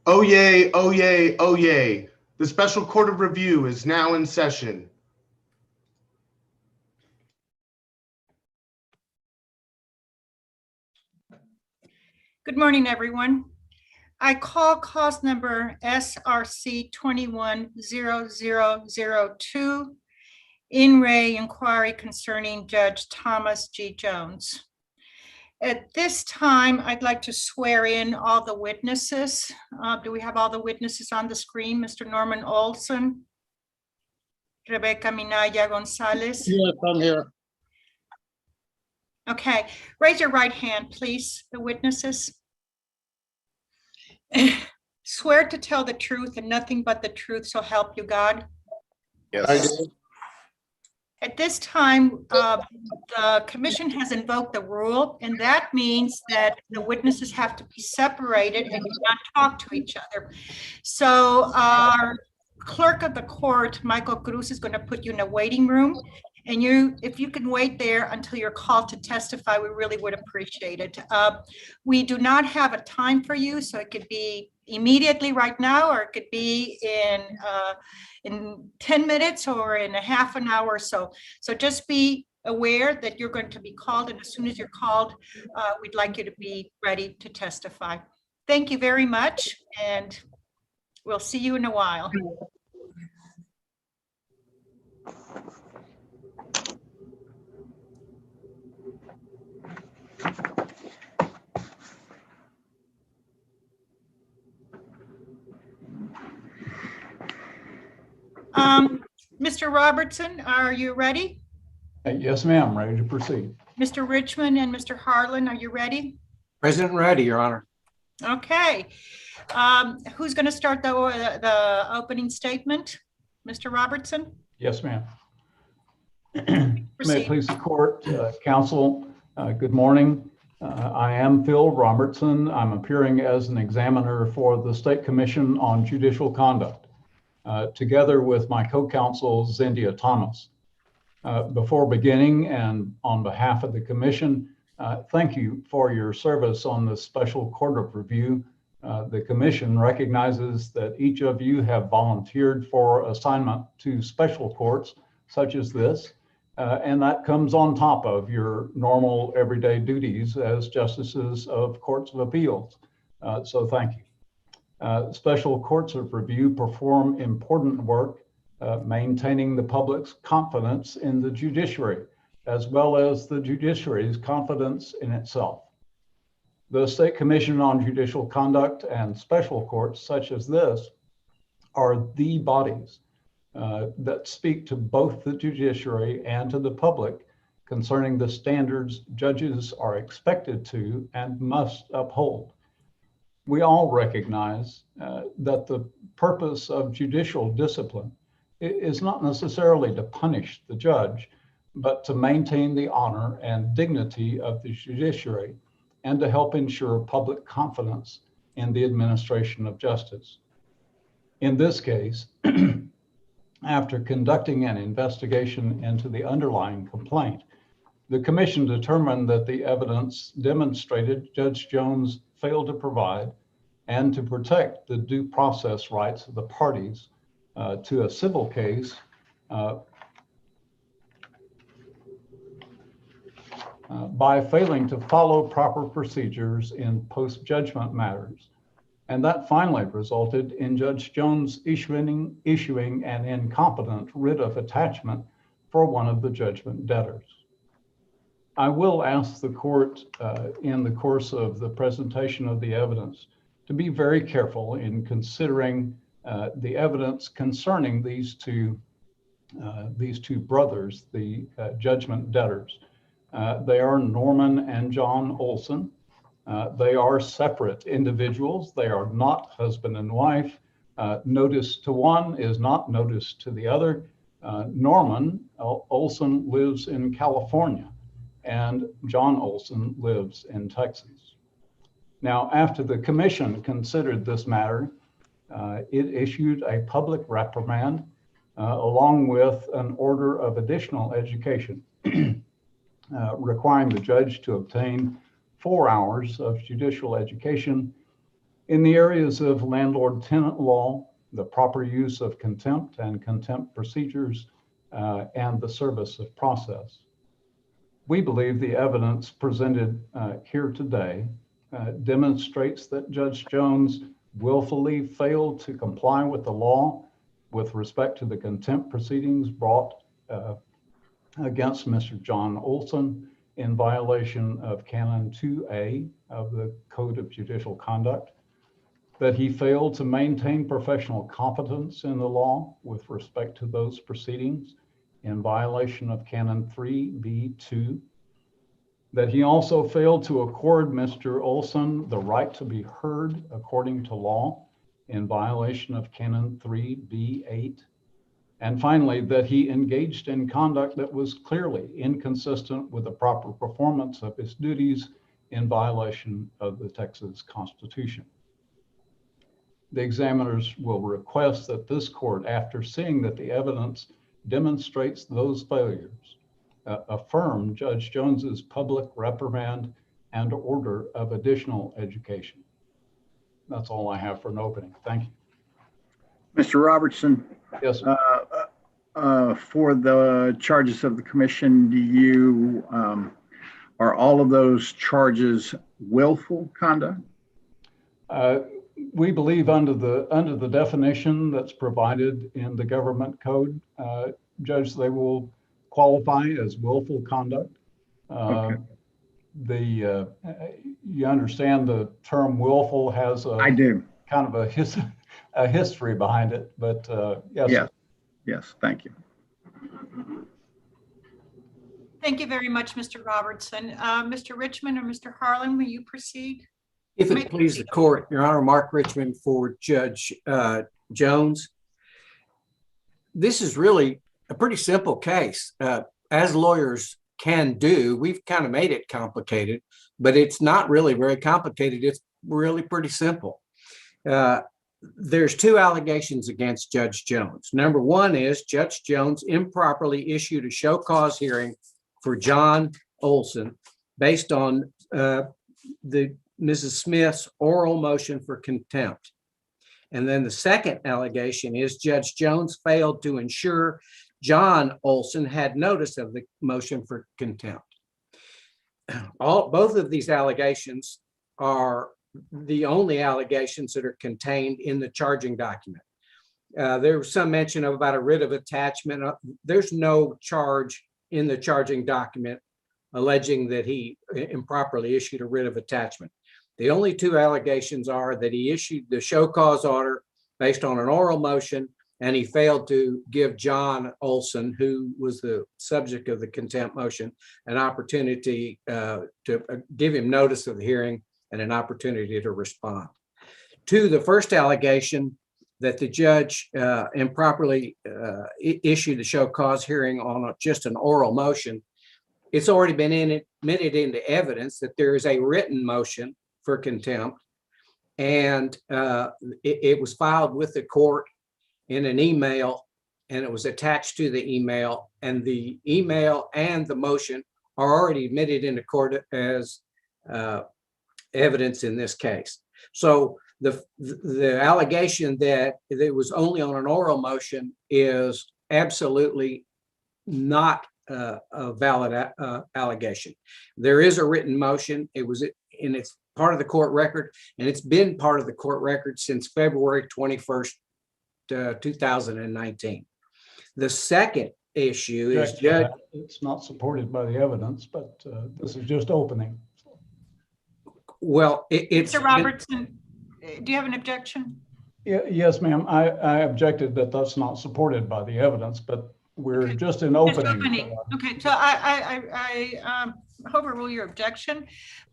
Oh yay, oh yay, oh yay. The Special Court of Review is now in session. Good morning, everyone. I call cause number SRC 210002, in re inquiry concerning Judge Thomas G. Jones. At this time, I'd like to swear in all the witnesses. Do we have all the witnesses on the screen? Mr. Norman Olson, Rebecca Minaya Gonzalez. Yes, I'm here. Okay, raise your right hand, please, the witnesses. Swear to tell the truth and nothing but the truth, so help you God. Yes. I do. At this time, the commission has invoked the rule, and that means that the witnesses have to be separated and not talk to each other. So our clerk of the court, Michael Cruz, is going to put you in a waiting room. And if you can wait there until you're called to testify, we really would appreciate it. We do not have a time for you, so it could be immediately right now, or it could be in 10 minutes or in a half an hour or so. So just be aware that you're going to be called, and as soon as you're called, we'd like you to be ready to testify. Thank you very much, and we'll see you in a while. Mr. Robertson, are you ready? Yes, ma'am. Ready to proceed. Mr. Richmond and Mr. Harlan, are you ready? Present and ready, Your Honor. Okay. Who's going to start the opening statement? Mr. Robertson? Yes, ma'am. May it please the court, counsel, good morning. I am Phil Robertson. I'm appearing as an examiner for the State Commission on Judicial Conduct, together with my co-counsel, Zendia Thomas. Before beginning, and on behalf of the commission, thank you for your service on the Special Court of Review. The commission recognizes that each of you have volunteered for assignment to special courts such as this, and that comes on top of your normal everyday duties as justices of courts of appeals. So thank you. Special courts of review perform important work maintaining the public's confidence in the judiciary, as well as the judiciary's confidence in itself. The State Commission on Judicial Conduct and special courts such as this are the bodies that speak to both the judiciary and to the public concerning the standards judges are expected to and must uphold. We all recognize that the purpose of judicial discipline is not necessarily to punish the judge, but to maintain the honor and dignity of the judiciary and to help ensure public confidence in the administration of justice. In this case, after conducting an investigation into the underlying complaint, the commission determined that the evidence demonstrated Judge Jones failed to provide and to protect the due process rights of the parties to a civil case by failing to follow proper procedures in post-judgment matters. And that finally resulted in Judge Jones issuing an incompetent writ of attachment for one of the judgment debtors. I will ask the court in the course of the presentation of the evidence to be very careful in considering the evidence concerning these two brothers, the judgment debtors. They are Norman and John Olson. They are separate individuals. They are not husband and wife. Notice to one is not notice to the other. Norman Olson lives in California, and John Olson lives in Texas. Now, after the commission considered this matter, it issued a public reprimand along with an order of additional education requiring the judge to obtain 4 hours of judicial education In the areas of landlord-tenant law, the proper use of contempt and contempt procedures, and the service of process. We believe the evidence presented here today demonstrates that Judge Jones willfully failed to comply with the law with respect to the contempt proceedings brought against Mr. John Olson in violation of Canon 2A of the Code of Judicial Conduct, that he failed to maintain professional competence in the law with respect to those proceedings in violation of Canon 3B2, that he also failed to accord Mr. Olson the right to be heard according to law in violation of Canon 3B8, and finally, that he engaged in conduct that was clearly inconsistent with the proper performance of his duties in violation of the Texas Constitution. The examiners will request that this court, after seeing that the evidence demonstrates those failures, affirm Judge Jones's public reprimand and order of additional education. That's all I have for an opening. Thank you. Mr. Robertson. Yes, sir. For the charges of the commission, do you, are all of those charges willful conduct? We believe under the definition that's provided in the government code, Judge, they will qualify as willful conduct. Okay. You understand the term willful has I do. kind of a history behind it, but yes. Yes. Yes, thank you. Thank you very much, Mr. Robertson. Mr. Richmond or Mr. Harlan, will you proceed? If it please the court, Your Honor, Mark Richmond for Judge Jones. This is really a pretty simple case. As lawyers can do, we've kind of made it complicated, but it's not really very complicated. It's really pretty simple. There's two allegations against Judge Jones. Number one is Judge Jones improperly issued a show cause hearing for John Olson based on Mrs. Smith's oral motion for contempt. And then the second allegation is Judge Jones failed to ensure John Olson had notice of the motion for contempt. Both of these allegations are the only allegations that are contained in the charging document. There was some mention about a writ of attachment. There's no charge in the charging document alleging that he improperly issued a writ of attachment. The only two allegations are that he issued the show cause order based on an oral motion, and he failed to give John Olson, who was the subject of the contempt motion, an opportunity to give him notice of the hearing and an opportunity to respond. To the first allegation that the judge improperly issued the show cause hearing on just an oral motion, it's already been admitted into evidence that there is a written motion for contempt, and it was filed with the court in an email, and it was attached to the email, and the email and the motion are already admitted into court as evidence in this case. So the allegation that it was only on an oral motion is absolutely not a valid allegation. There is a written motion. It was in its part of the court record, and it's been part of the court record since February 21st, 2019. The second issue is Judge. It's not supported by the evidence, but this is just opening. Well, it's Mr. Robertson, do you have an objection? Yes, ma'am. I objected that that's not supported by the evidence, but we're just in opening. Okay, so I overrule your objection,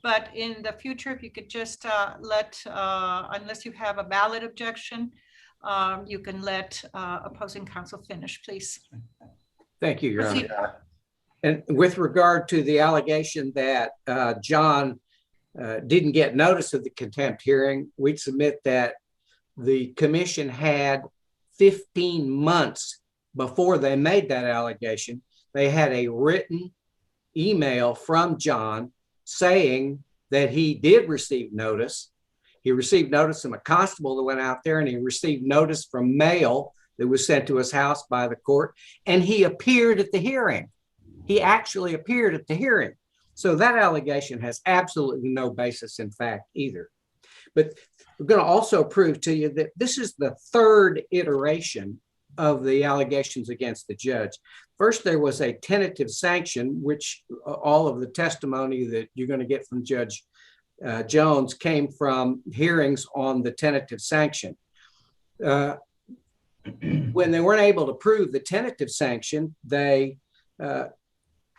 but in the future, if you could just unless you have a valid objection, you can let opposing counsel finish, please. Thank you, Your Honor. And with regard to the allegation that John didn't get notice of the contempt hearing, we'd submit that the commission had 15 months before they made that allegation. They had a written email from John saying that he did receive notice. He received notice from a constable that went out there, and he received notice from mail that was sent to his house by the court, and he appeared at the hearing. He actually appeared at the hearing. So that allegation has absolutely no basis in fact either. But we're going to also prove to you that this is the third iteration of the allegations against the judge. First, there was a tentative sanction, which all of the testimony that you're going to get from Judge Jones came from hearings on the tentative sanction. When they weren't able to prove the tentative sanction, they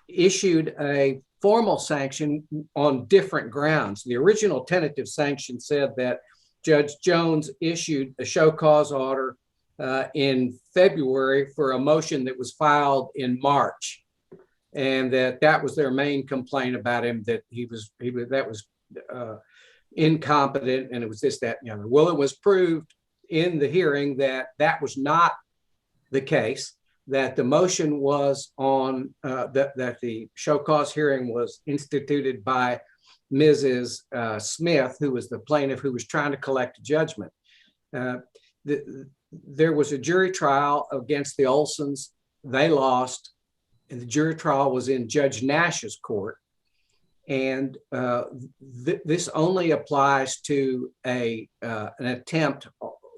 issued a formal sanction on different grounds. The original tentative sanction said that Judge Jones issued a show cause order in February for a motion that was filed in March, and that was their main complaint about him, that he was incompetent, and it was this, that, and the other. Well, it was proved in the hearing that that was not the case, that the motion was on, that the show cause hearing was instituted by Mrs. Smith, who was the plaintiff who was trying to collect a judgment. There was a jury trial against the Olsons. They lost, and the jury trial was in Judge Nash's court. And this only applies to an attempt.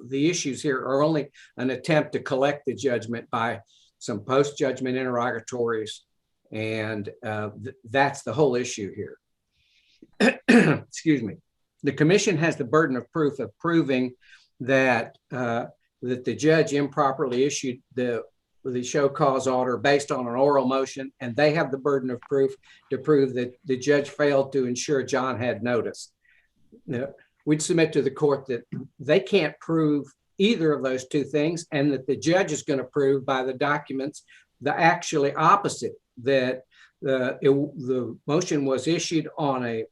The issues here are only an attempt to collect the judgment by some post-judgment interrogatories, and that's the whole issue here. Excuse me. The commission has the burden of proof of proving that the judge improperly issued the show cause order based on an oral motion, and they have the burden of proof to prove that the judge failed to ensure John had notice. Now, we'd submit to the court that they can't prove either of those two things, and that the judge is going to prove by the documents the actually opposite, that the motion was issued on a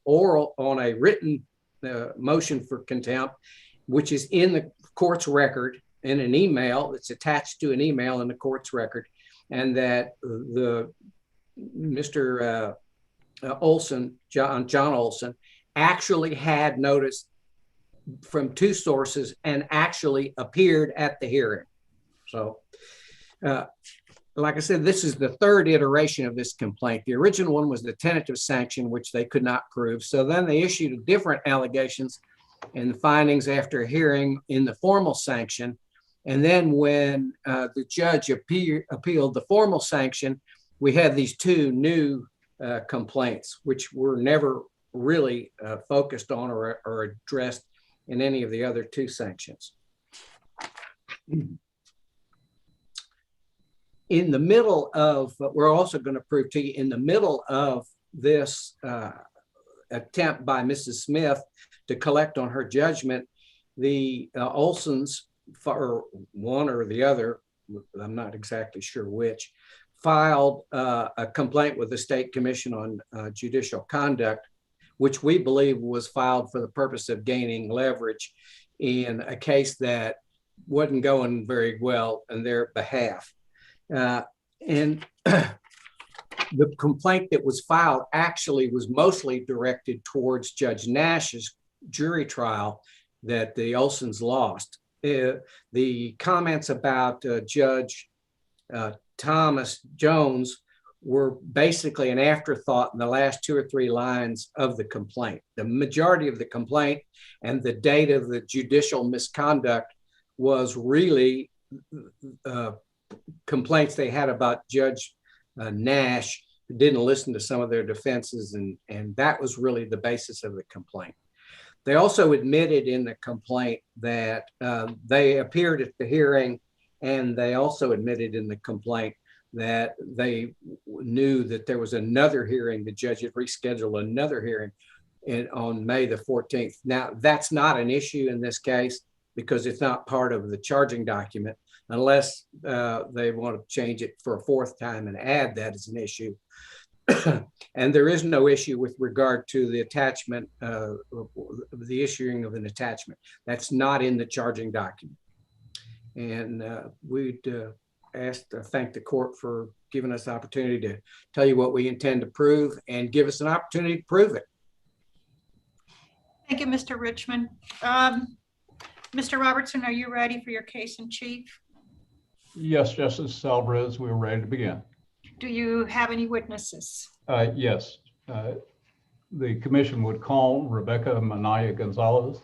written motion for contempt, which is in the court's record in an email that's attached to an email in the court's record, and that Mr. Olson, John Olson, actually had notice from two sources and actually appeared at the hearing. So, like I said, this is the third iteration of this complaint. The original one was the tentative sanction, which they could not prove. So then they issued different allegations and the findings after a hearing in the formal sanction. And then when the judge appealed the formal sanction, we had these two new complaints, which were never really focused on or addressed in any of the other two sanctions. In the middle of, we're also going to prove to you, in the middle of this attempt by Mrs. Smith to collect on her judgment, the Olsons, for one or the other, I'm not exactly sure which, filed a complaint with the State Commission on Judicial Conduct, which we believe was filed for the purpose of gaining leverage in a case that wasn't going very well on their behalf. And the complaint that was filed actually was mostly directed towards Judge Nash's jury trial that the Olsons lost. The comments about Judge Thomas Jones were basically an afterthought in the last 2 or 3 lines of the complaint. The majority of the complaint and the date of the judicial misconduct was really complaints they had about Judge Nash, who didn't listen to some of their defenses, and that was really the basis of the complaint. They also admitted in the complaint that they appeared at the hearing, and they also admitted in the complaint that they knew that there was another hearing. The judge had rescheduled another hearing on May the 14th. Now, that's not an issue in this case because it's not part of the charging document, unless they want to change it for a 4th time and add that as an issue. And there is no issue with regard to the attachment, the issuing of an attachment. That's not in the charging document. And we'd thank the court for giving us the opportunity to tell you what we intend to prove and give us an opportunity to prove it. Thank you, Mr. Richmond. Mr. Robertson, are you ready for your case in chief? Yes, Justice Alvarez, we're ready to begin. Do you have any witnesses? Yes, the commission would call Rebecca Minaya Gonzalez.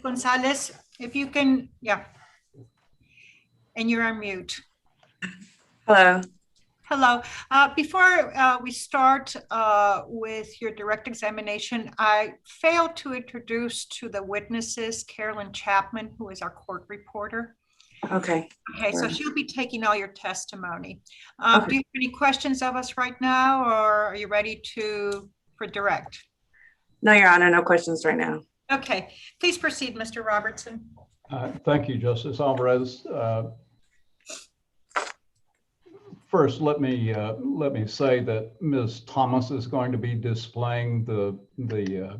Gonzalez, if you can, yeah. And you're on mute. Hello. Hello. Before we start with your direct examination, I failed to introduce to the witnesses Carolyn Chapman, who is our court reporter. Okay. Okay, so she'll be taking all your testimony. Okay. Do you have any questions of us right now, or are you ready for direct? No, Your Honor, no questions right now. Okay, please proceed, Mr. Robertson. Thank you, Justice Alvarez. First, let me say that Ms. Thomas is going to be displaying the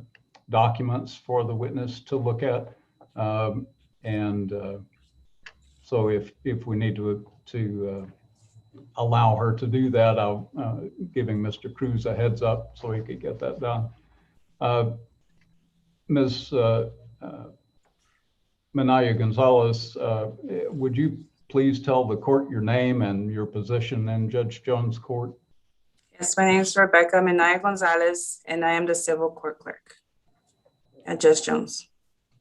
documents for the witness to look at, so if we need to allow her to do that, I'll giving Mr. Cruz a heads up so he could get that done. Ms. Minaya Gonzalez, would you please tell the court your name and your position in Judge Jones' court? Yes, my name is Rebecca Minaya Gonzalez, and I am the civil court clerk at Judge Jones.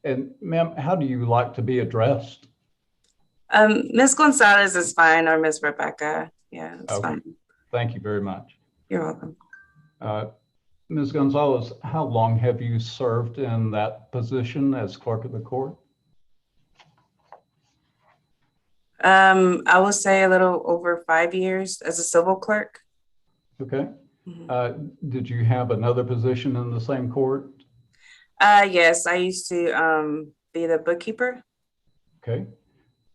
And ma'am, how do you like to be addressed? Ms. Gonzalez is fine, or Ms. Rebecca. Yeah, it's Okay. fine. Thank you very much. You're welcome. Ms. Gonzalez, how long have you served in that position as clerk of the court? I would say a little over 5 years as a civil clerk. Okay. Mm-hmm. Did you have another position in the same court? Yes, I used to be the bookkeeper. Okay.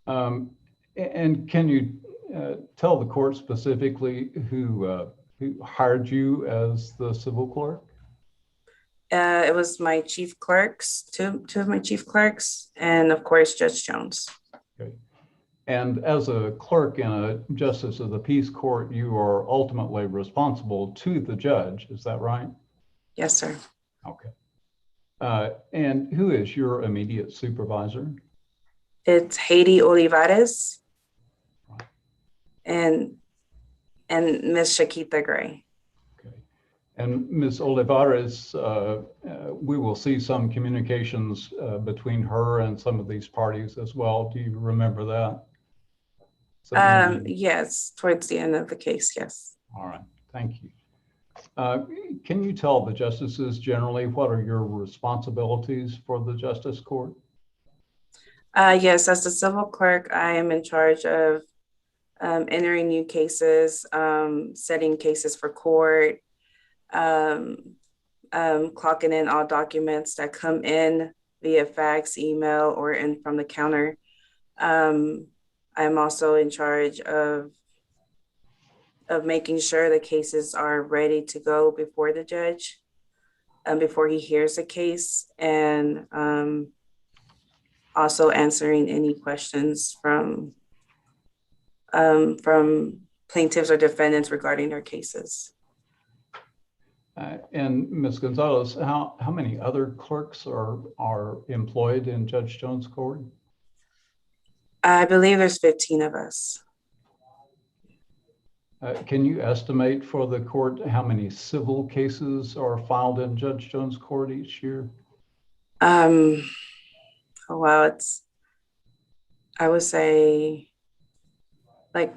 And can you tell the court specifically who hired you as the civil clerk? It was my chief clerks, two of my chief clerks, and of course, Judge Jones. Okay. And as a clerk in a justice of the peace court, you are ultimately responsible to the judge. Is that right? Yes, sir. Okay. And who is your immediate supervisor? It's Haiti Olivares and Miss Shakita Gray. Okay. And Ms. Olivares, we will see some communications between her and some of these parties as well. Do you remember that? Yes, towards the end of the case, yes. All right, thank you. Can you tell the justices generally what are your responsibilities for the justice court? Yes, as the civil clerk, I am in charge of entering new cases, setting cases for court, clocking in all documents that come in via fax, email, or in from the counter. I'm also in charge of making sure the cases are ready to go before the judge, before he hears the case, and also answering any questions from plaintiffs or defendants regarding their cases. And Ms. Gonzalez, how many other clerks are employed in Judge Jones' court? I believe there's 15 of us. Can you estimate for the court how many civil cases are filed in Judge Jones' court each year? Oh, wow, I would say like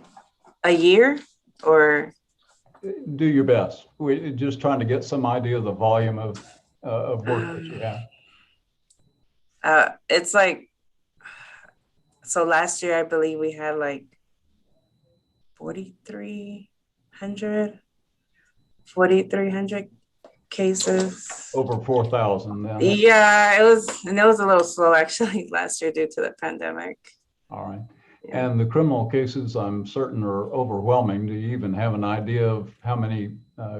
a year, or? Do your best. We're just trying to get some idea of the volume of work that you have. It's like, so last year, I believe we had like 4,300 cases. Over 4,000 then. Yeah, it was a little slow actually last year due to the pandemic. All right. Yeah. And the criminal cases, I'm certain, are overwhelming. Do you even have an idea of how many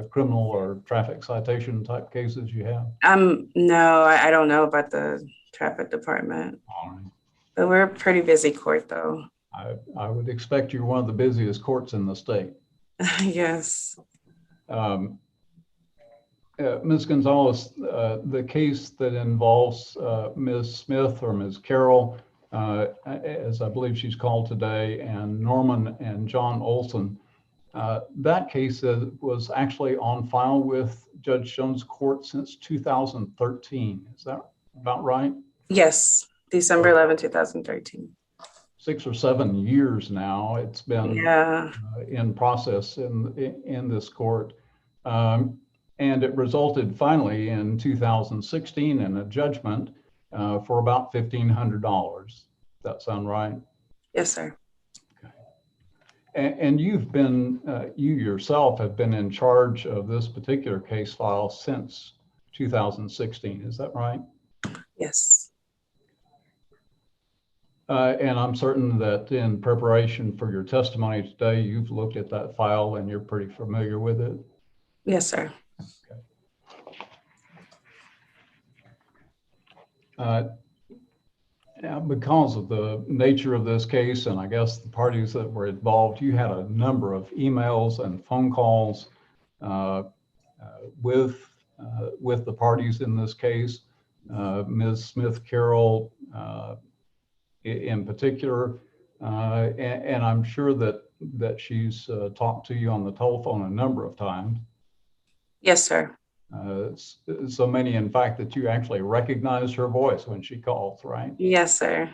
criminal or traffic citation type cases you have? No, I don't know about the traffic department, All right. but we're a pretty busy court though. I would expect you're one of the busiest courts in the state. Yes. Ms. Gonzalez, the case that involves Ms. Smith or Ms. Carroll, as I believe she's called today, and Norman and John Olson, that case was actually on file with Judge Jones' court since 2013. Is that about right? Yes. December 11, 2013. 6 or 7 years now. It's been in process in this court. And it resulted finally in 2016 in a judgment for about $1,500. That sound right? Yes, sir. Okay. And you've been, you yourself have been in charge of this particular case file since 2016. Is that right? Yes. And I'm certain that in preparation for your testimony today, you've looked at that file and you're pretty familiar with it. Yes, sir. Now, because of the nature of this case, and I guess the parties that were involved, you had a number of emails and phone calls with the parties in this case. Ms. Smith Carroll in particular, and I'm sure that she's talked to you on the telephone a number of times. Yes, sir. So many, in fact, that you actually recognize her voice when she calls, right? Yes, sir.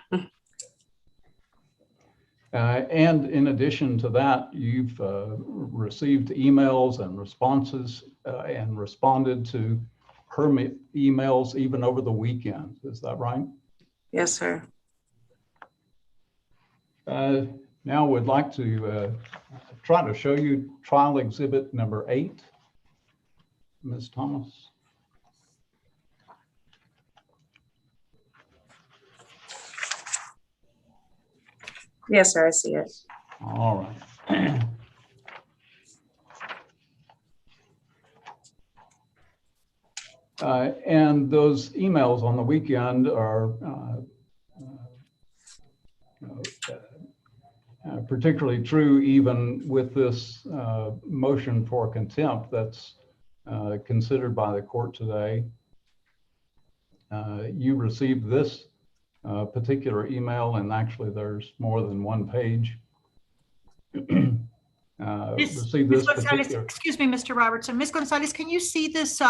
And in addition to that, you've received emails and responses and responded to her emails even over the weekend. Is that right? Yes, sir. Now we'd like to try to show you trial exhibit number 8. Ms. Thomas. Yes, sir. I see it. All right. And those emails on the weekend are particularly true even with this motion for contempt that's considered by the court today. You received this particular email, and actually there's more than one page. Received this particular. Excuse me, Mr. Robertson. Ms. Gonzalez, can you see this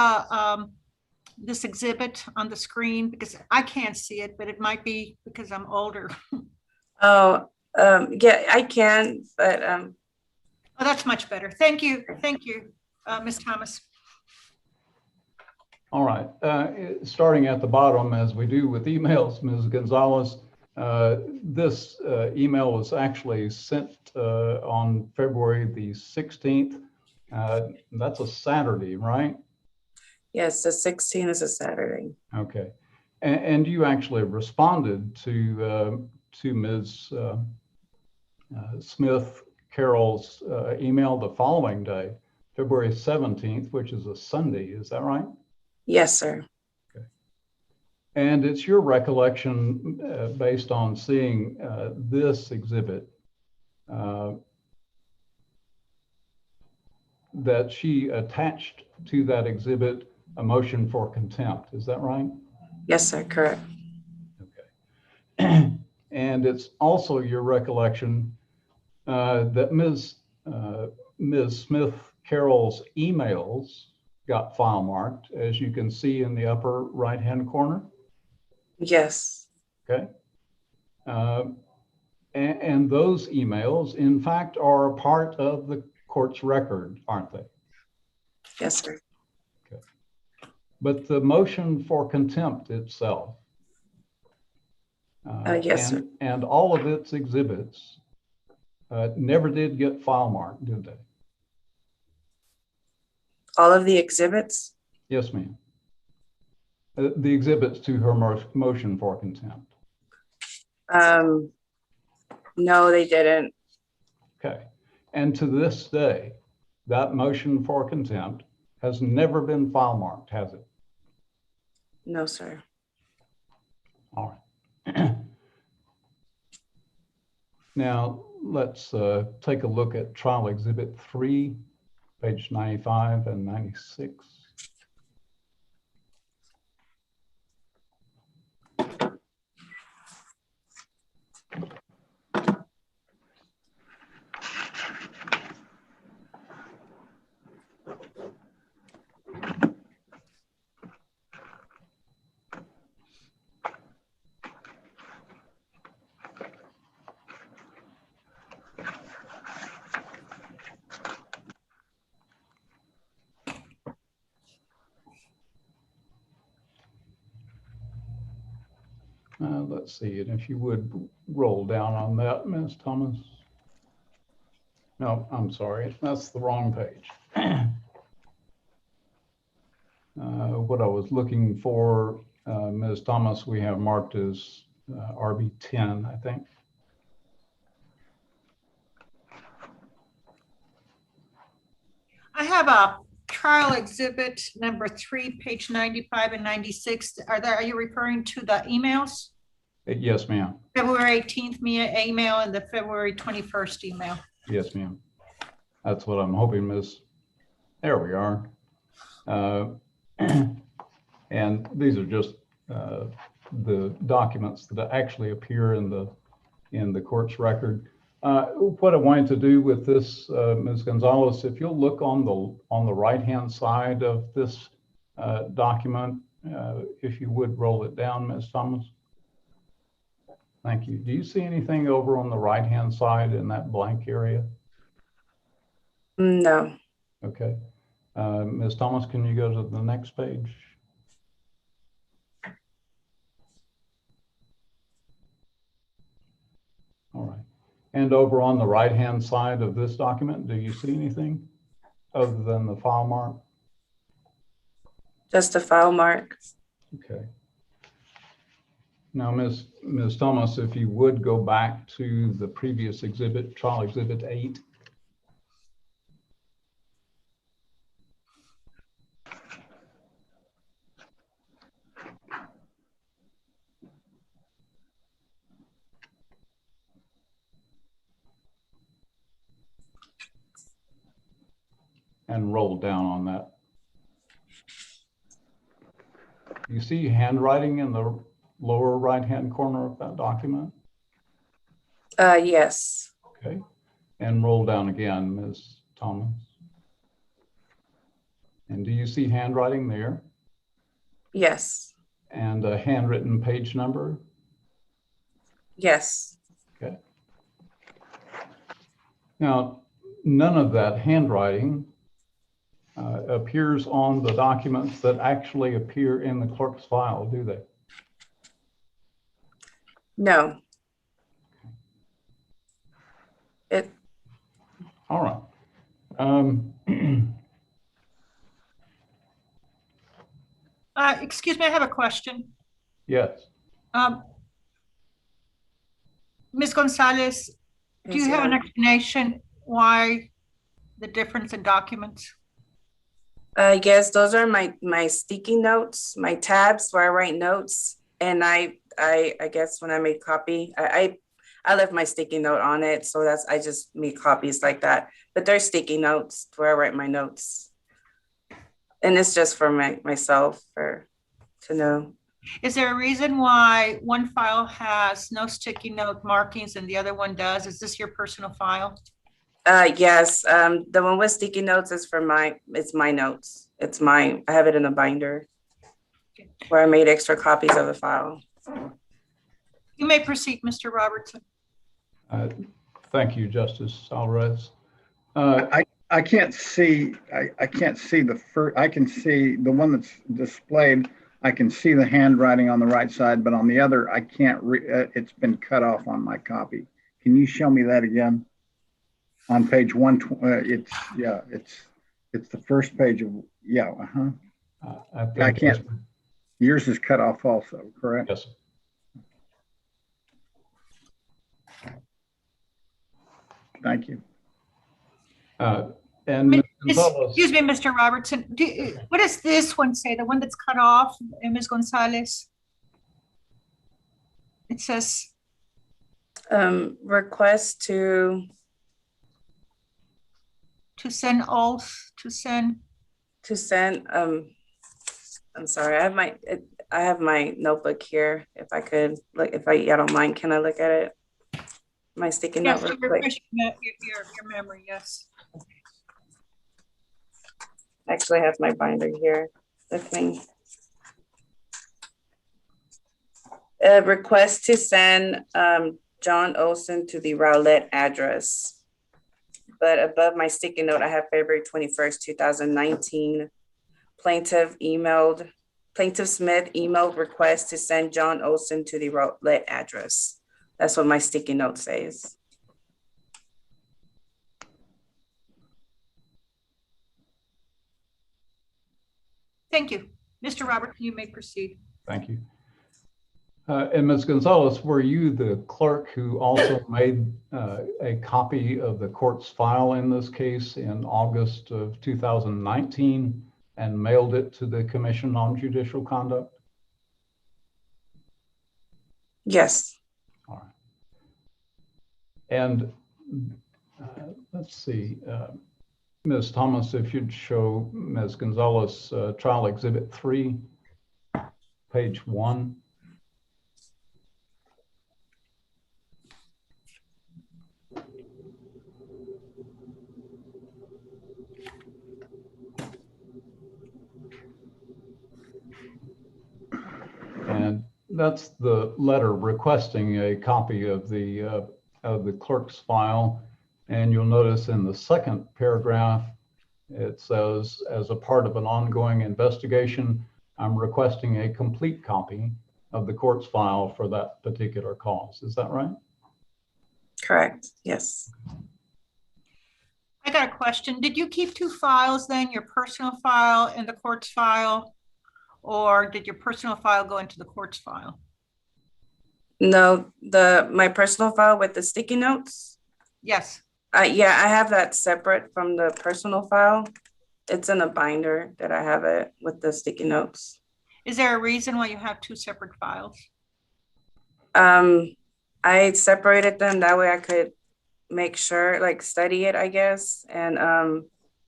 this exhibit on the screen? Because I can't see it, but it might be because I'm older. Oh, yeah, I can, but Oh, that's much better. Thank you. Thank you, Ms. Thomas. All right, starting at the bottom, as we do with emails, Ms. Gonzalez, this email was actually sent on February the 16th. That's a Saturday, right? yes, the 16th is a Saturday. Okay, and you actually responded to Ms. Smith Carroll's email the following day, February 17th, which is a Sunday. Is that right? Yes, sir. Okay. And it's your recollection, based on seeing this exhibit, that she attached to that exhibit a motion for contempt. Is that right? Yes, sir. Correct. Okay. And it's also your recollection that Ms. Smith Carroll's emails got file marked, as you can see in the upper right-hand corner. Yes. Okay. And those emails, in fact, are a part of the court's record, aren't they? Yes, sir. Okay. But the motion for contempt itself, yes, sir. and all of its exhibits never did get file marked, did they? All of the exhibits? Yes, ma'am. The exhibits to her motion for contempt. No, they didn't. Okay. And to this day, that motion for contempt has never been file marked, has it? No, sir. All right. Now, let's take a look at Trial Exhibit 3, page 95 and 96. Let's see, and if you would roll down on that, Ms. Thomas. No, I'm sorry, that's the wrong page. What I was looking for, Ms. Thomas, we have marked as RB 10, I think. I have a trial exhibit number 3, page 95 and 96. Are you referring to the emails? Yes, ma'am. February 18th email and the February 21st email. Yes, ma'am. That's what I'm hoping, Ms. There we are. And these are just the documents that actually appear in the court's record. What I wanted to do with this, Ms. Gonzalez, if you'll look on the right-hand side of this document, if you would roll it down, Ms. Thomas. Thank you. Do you see anything over on the right-hand side in that blank area? No. Okay. Ms. Thomas, can you go to the next page? All right. And over on the right-hand side of this document, do you see anything other than the file mark? Just a file mark. Okay. Now, Ms. Thomas, if you would go back to the previous exhibit, Trial Exhibit 8. And roll down on that. You see handwriting in the lower right-hand corner of that document? Yes. Okay. And roll down again, Ms. Thomas. And do you see handwriting there? Yes. And a handwritten page number? Yes. Okay. Now, none of that handwriting appears on the documents that actually appear in the clerk's file, do they? No. All right. Excuse me, I have a question. Yes. Ms. Gonzalez, do you have an explanation why the difference in documents? Yes, those are my sticky notes, my tabs where I write notes. And I guess when I made copy, I left my sticky note on it. So I just made copies like that. But they're sticky notes where I write my notes. And it's just for myself to know. Is there a reason why one file has no sticky note markings and the other one does? Is this your personal file? Yes, the one with sticky notes is it's my notes. It's mine. I have it in a binder where I made extra copies of the file. You may proceed, Mr. Robertson. Thank you, Justice Alvarez. I can't see. I can't see the first. I can see the one that's displayed. I can see the handwriting on the right side, but on the other, I can't. It's been cut off on my copy. Can you show me that again? On page 120, it's the first page of I can't. Yours is cut off also, correct? Yes. Thank you. And Ms. Gonzalez, Excuse me, Mr. Robertson, what does this one say? The one that's cut off, Ms. Gonzalez? It says, Request to send oath, to send. send, I'm sorry, I have my notebook here. If I could, like, if I don't mind, can I look at it? My sticky note Yes, real to quick. refresh your memory, yes. Actually, I have my binder here with me. A request to send John Olson to the Rowlett address. But above my sticky note, I have February 21st, 2019. Plaintiff Smith emailed request to send John Olson to the Rowlett address. That's what my sticky note says. Thank you. Mr. Robertson, you may proceed. thank you. And Ms. Gonzalez, were you the clerk who also made a copy of the court's file in this case in August of 2019 and mailed it to the Commission on Judicial Conduct? Yes. All right. And let's see, Ms. Thomas, if you'd show Ms. Gonzalez Trial Exhibit 3, page 1. And that's the letter requesting a copy of the clerk's file. And you'll notice in the second paragraph, it says, as a part of an ongoing investigation, I'm requesting a complete copy of the court's file for that particular cause. Is that right? Correct. Yes. I got a question. Did you keep two files then, your personal file and the court's file? Or did your personal file go into the court's file? No, my personal file with the sticky notes. Yes. Yeah, I have that separate from the personal file. It's in a binder that I have it with the sticky notes. Is there a reason why you have two separate files? I separated them that way I could make sure, like, study it, I guess, and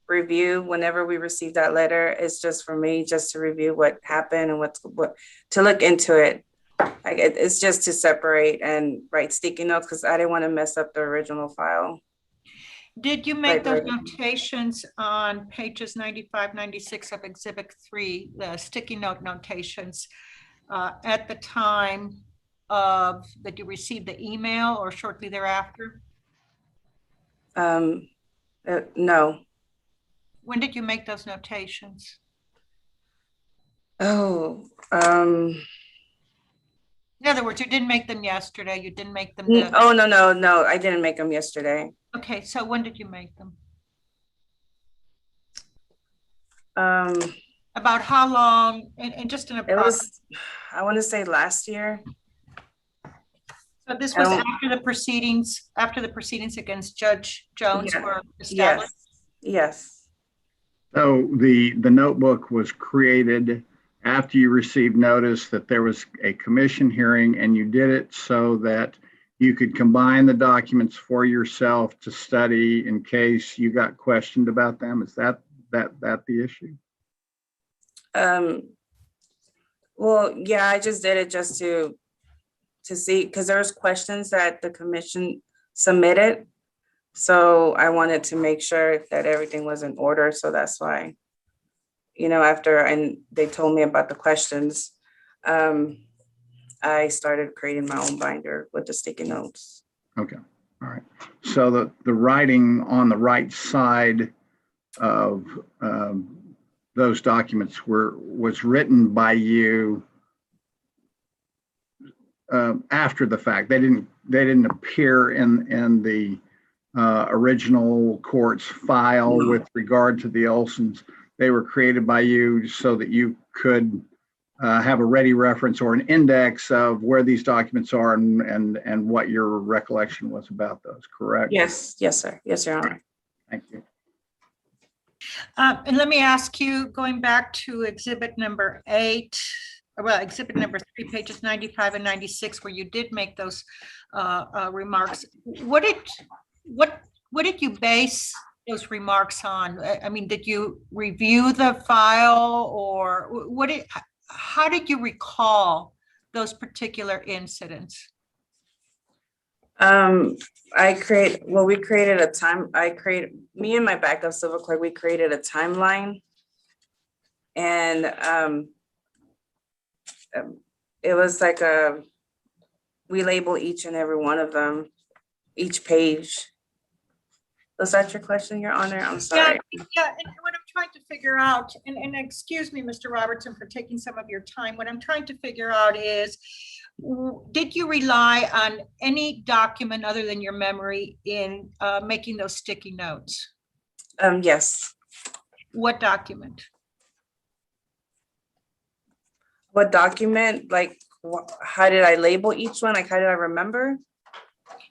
review whenever we receive that letter. It's just for me, just to review what happened and what to look into it. Like, it's just to separate and write sticky notes because I didn't want to mess up the original file. Did you make those notations on pages 95, 96 of Exhibit 3, the sticky note notations, at the time that you received the email or shortly thereafter? No. When did you make those notations? Oh, in other words, you didn't make them yesterday. You didn't make them. Oh, no. I didn't make them yesterday. Okay, so when did you make them? About how long? And just in a. It was, I want to say last year. So this was after the proceedings against Judge Jones were established? Yes. So the notebook was created after you received notice that there was a commission hearing, and you did it so that you could combine the documents for yourself to study in case you got questioned about them. Is that the issue? Well, yeah, I just did it just to see, because there was questions that the commission submitted. So I wanted to make sure that everything was in order. So that's why, after they told me about the questions, I started creating my own binder with the sticky notes. Okay, all right. So the writing on the right side of those documents was written by you after the fact. They didn't appear in the original court's file with regard to the Olsons. They were created by you so that you could have a ready reference or an index of where these documents are and what your recollection was about those, correct? Yes, yes, sir. Yes, Your Honor. Thank you. And let me ask you, going back to exhibit number 8, well, exhibit number 3, pages 95 and 96, where you did make those remarks. What did you base those remarks on? I mean, did you review the file, or how did you recall those particular incidents? We created a time, me and my backup civil clerk, we created a timeline. And it was like we label each and every one of them, each page. Was that your question, Your Honor? I'm sorry. Yeah, and what I'm trying to figure out, and excuse me, Mr. Robertson, for taking some of your time. What I'm trying to figure out is, did you rely on any document other than your memory in making those sticky notes? Yes. What document? What document? Like, how did I label each one? Like, how did I remember?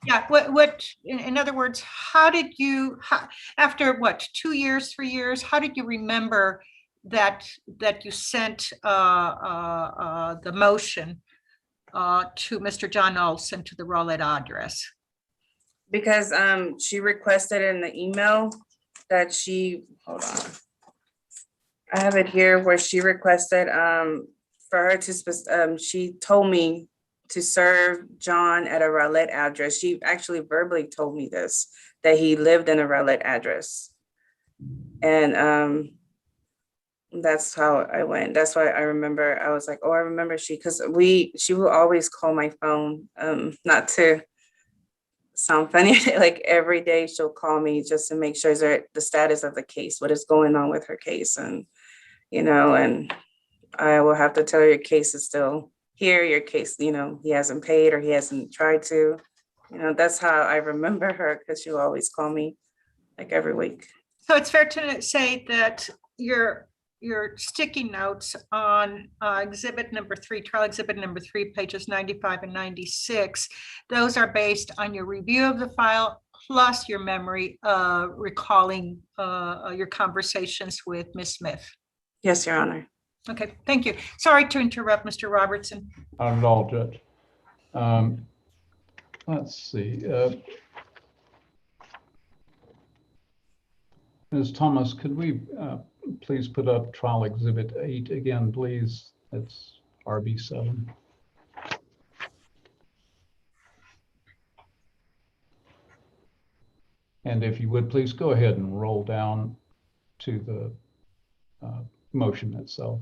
Yeah, in other words, how did you, after 2 years, 3 years, how did you remember that you sent the motion to Mr. John Olson to the Rolette address? Because she requested in the email that hold on. I have it here where she requested for her to, she told me to serve John at a Rolette address. She actually verbally told me this, that he lived in a Rolette address. And that's how I went. That's why I remember. I was like, oh, I remember she will always call my phone, not to sound funny, like every day she'll call me just to make sure the status of the case, what is going on with her case. And, and I will have to tell her, your case is still here, your case, he hasn't paid or he hasn't tried to, that's how I remember her, because she'll always call me like every week. So it's fair to say that your sticky notes on exhibit number 3, trial exhibit number 3, pages 95 and 96, those are based on your review of the file plus your memory recalling your conversations with Ms. Smith. Yes, Your Honor. Okay, thank you. Sorry to interrupt, Mr. Robertson. Not at all, Judge. Let's see. Ms. Thomas, could we please put up trial exhibit 8 again, please? It's RB7. And if you would, please go ahead and roll down to the motion itself.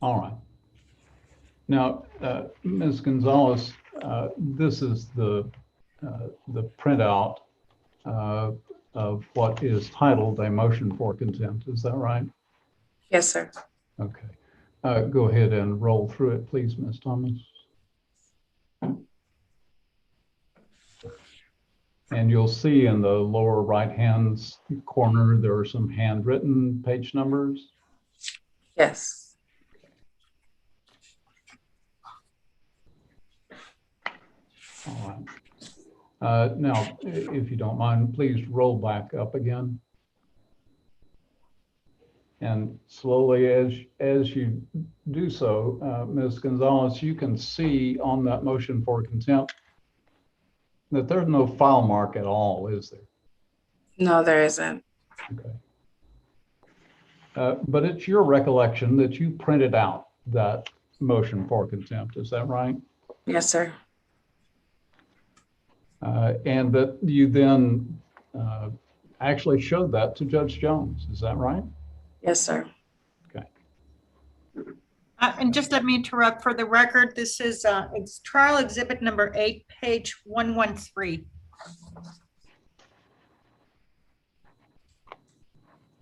All right. Now, Ms. Gonzalez, this is the printout of what is titled a motion for contempt. Is that right? Yes, sir. Okay. Go ahead and roll through it, please, Ms. Thomas. And you'll see in the lower right-hand corner, there are some handwritten page numbers. Yes. All right. Now, if you don't mind, please roll back up again. And slowly, as you do so, Ms. Gonzalez, you can see on that motion for contempt that there's no file mark at all, is there? No, there isn't. Okay. But it's your recollection that you printed out that motion for contempt, is that right? Yes, sir. And that you then actually showed that to Judge Jones, is that right? Yes, sir. Okay. And just let me interrupt for the record. This is it's trial exhibit number 8, page 113.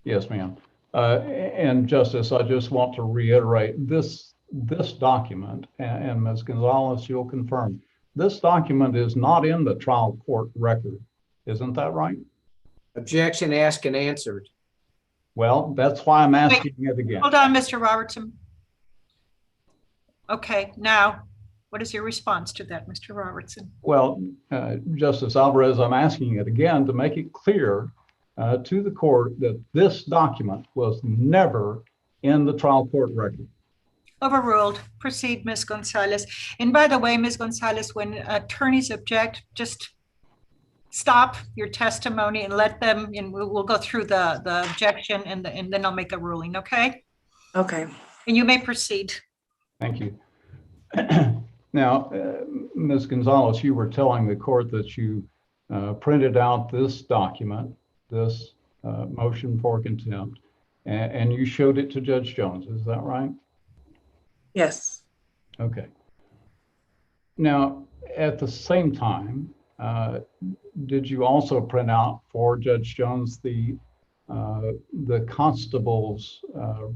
Yes, ma'am. And Justice, I just want to reiterate this document, and Ms. Gonzalez, you'll confirm, this document is not in the trial court record. Isn't that right? Objection asked and answered. Well, that's why I'm asking it again. Hold on, Mr. Robertson. Okay, now, what is your response to that, Mr. Robertson? Well, Justice Alvarez, I'm asking it again to make it clear to the court that this document was never in the trial court record. Overruled. Proceed, Ms. Gonzalez. And by the way, Ms. Gonzalez, when attorneys object, just stop your testimony and let them, and we'll go through the objection and then I'll make a ruling, okay? Okay. And you may proceed. Thank you. Now, Ms. Gonzalez, you were telling the court that you printed out this document, this motion for contempt, and you showed it to Judge Jones. Is that right? Yes. Okay. Now, at the same time, did you also print out for Judge Jones the constable's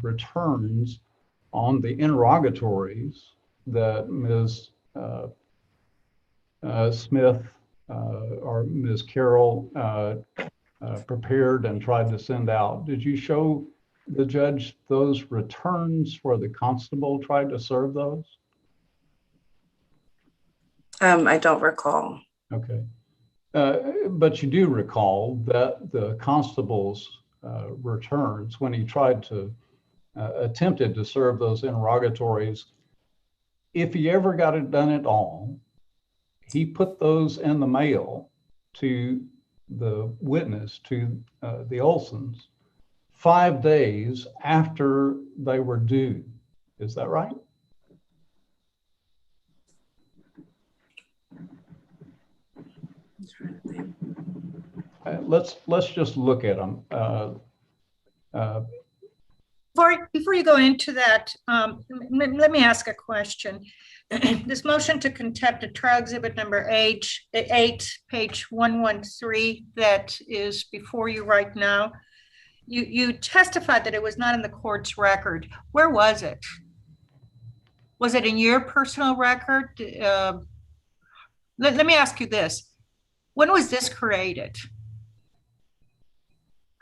returns on the interrogatories that Ms. Smith or Ms. Carroll prepared and tried to send out? Did you show the judge those returns where the constable tried to serve those? I don't recall. Okay. But you do recall that the constable's returns, when he tried to attempted to serve those interrogatories, if he ever got it done at all, he put those in the mail to the witness, to the Olsons, 5 days after they were due. Is that right? Let's just look at them. Before you go into that, let me ask a question. This motion to contempt a trial exhibit number 8, page 113, that is before you right now. You testified that it was not in the court's record. Where was it? Was it in your personal record? Let me ask you this. When was this created?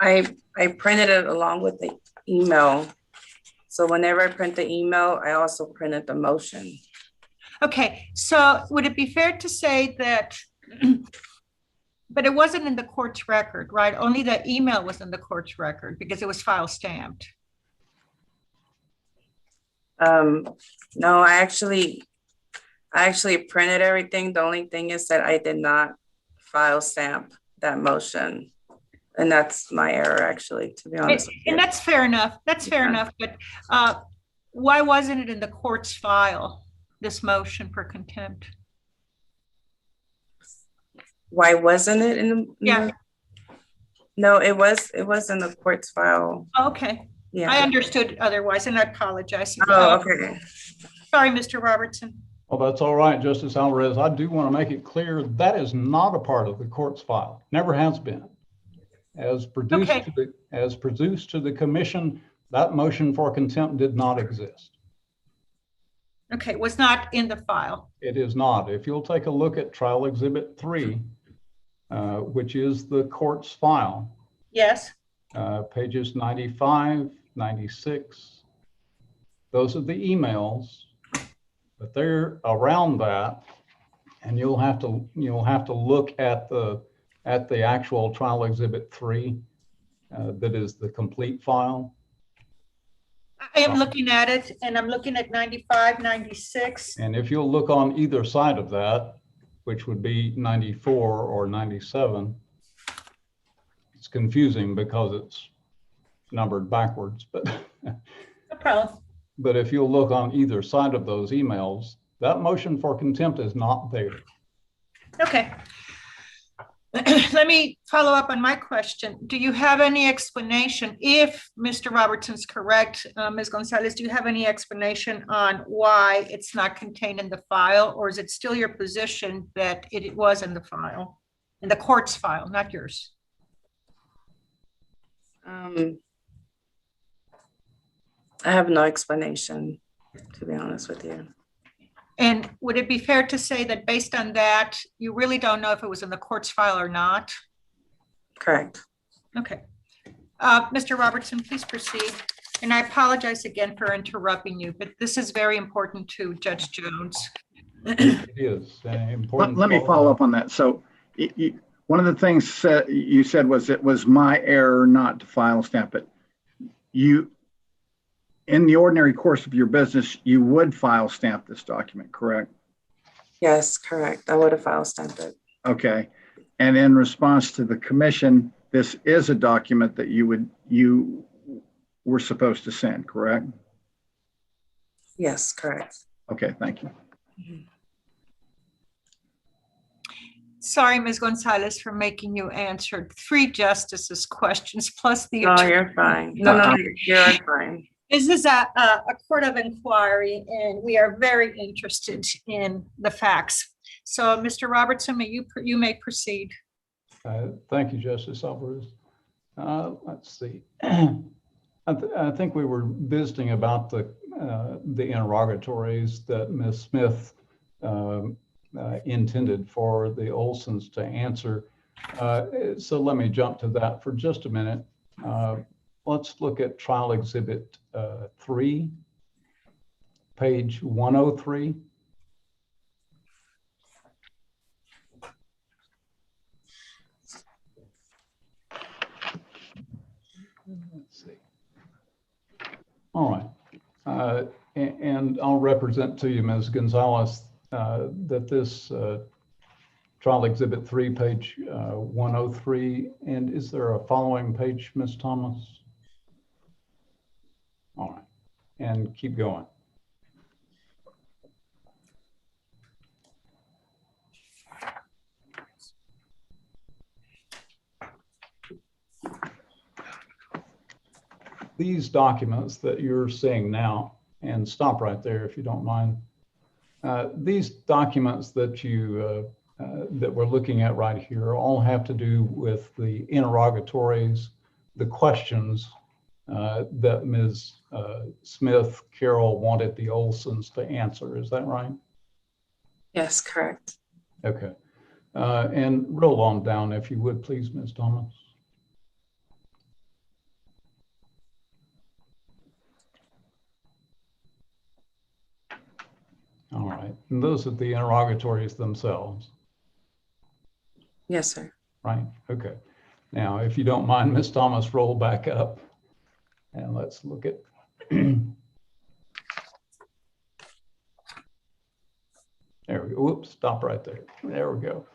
I printed it along with the email. So whenever I print the email, I also printed the motion. Okay, so would it be fair to say that, but it wasn't in the court's record, right? Only the email was in the court's record because it was file stamped. No, I actually printed everything. The only thing is that I did not file stamp that motion. And that's my error, actually, to be honest. And that's fair enough. That's fair enough. But why wasn't it in the court's file, this motion for contempt? Why wasn't it in the? Yeah. No, it was in the court's file. Okay. Yeah. I understood otherwise, and I apologize. Oh, okay. Sorry, Mr. Robertson. Well, that's all right, Justice Alvarez. I do want to make it clear that is not a part of the court's file. Never has been. As produced, okay, as produced to the commission, that motion for contempt did not exist. Okay, it was not in the file. It is not. If you'll take a look at Trial Exhibit 3, which is the court's file. Yes. Pages 95, 96. Those are the emails, but they're around that, and you'll have to look at the actual Trial Exhibit 3, that is the complete file. I am looking at it, and I'm looking at 95, 96. And if you'll look on either side of that, which would be 94 or 97, it's confusing because it's numbered backwards, but no problem. But if you'll look on either side of those emails, that motion for contempt is not there. Okay. Let me follow up on my question. Do you have any explanation, if Mr. Robertson's correct, Ms. Gonzalez, do you have any explanation on why it's not contained in the file, or is it still your position that it was in the file, in the court's file, not yours? I have no explanation, to be honest with you. And would it be fair to say that based on that, you really don't know if it was in the court's file or not? Correct. Okay. Mr. Robertson, please proceed. And I apologize again for interrupting you, but this is very important to Judge Jones. It is important. Let me follow up on that. So one of the things you said was it was my error not to file stamp it. You, in the ordinary course of your business, you would file stamp this document, correct? Yes, correct. I would have file stamped it. Okay. And in response to the commission, this is a document that you were supposed to send, correct? Yes, correct. Okay, thank you. Sorry, Ms. Gonzalez, for making you answer 3 justices' questions plus the No, attorney. you're fine. No, you're fine. This is a court of inquiry, and we are very interested in the facts. So, Mr. Robertson, you may proceed. Thank you, Justice Alvarez. Let's see. I think we were visiting about the interrogatories that Ms. Smith intended for the Olsons to answer. So let me jump to that for just a minute. Let's look at Trial Exhibit 3, page 103. Let's see. All right. And I'll represent to you, Ms. Gonzalez, that this Trial Exhibit 3, page 103, and is there a following page, Ms. Thomas? All right, and keep going. These documents that you're seeing now, and stop right there if you don't mind. These documents that that we're looking at right here all have to do with the interrogatories, the questions that Ms. Smith Carroll wanted the Olsons to answer. Is that right? Yes, correct. Okay. And roll on down, if you would, please, Ms. Thomas. All right. And those are the interrogatories themselves. Yes, sir. Right. Okay. Now, if you don't mind, Ms. Thomas, roll back up and let's look at. There we go. Whoops, stop right there. There we go.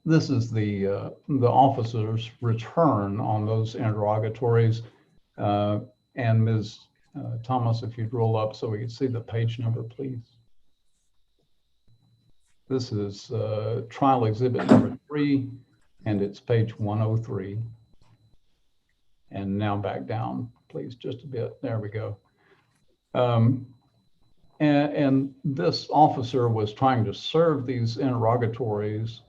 This is the officer's return on those interrogatories. And Ms. Thomas, if you'd roll up so we can see the page number, please. This is Trial Exhibit number 3, and it's page 103. And now back down, please, just a bit. There we go. And this officer was trying to serve these interrogatories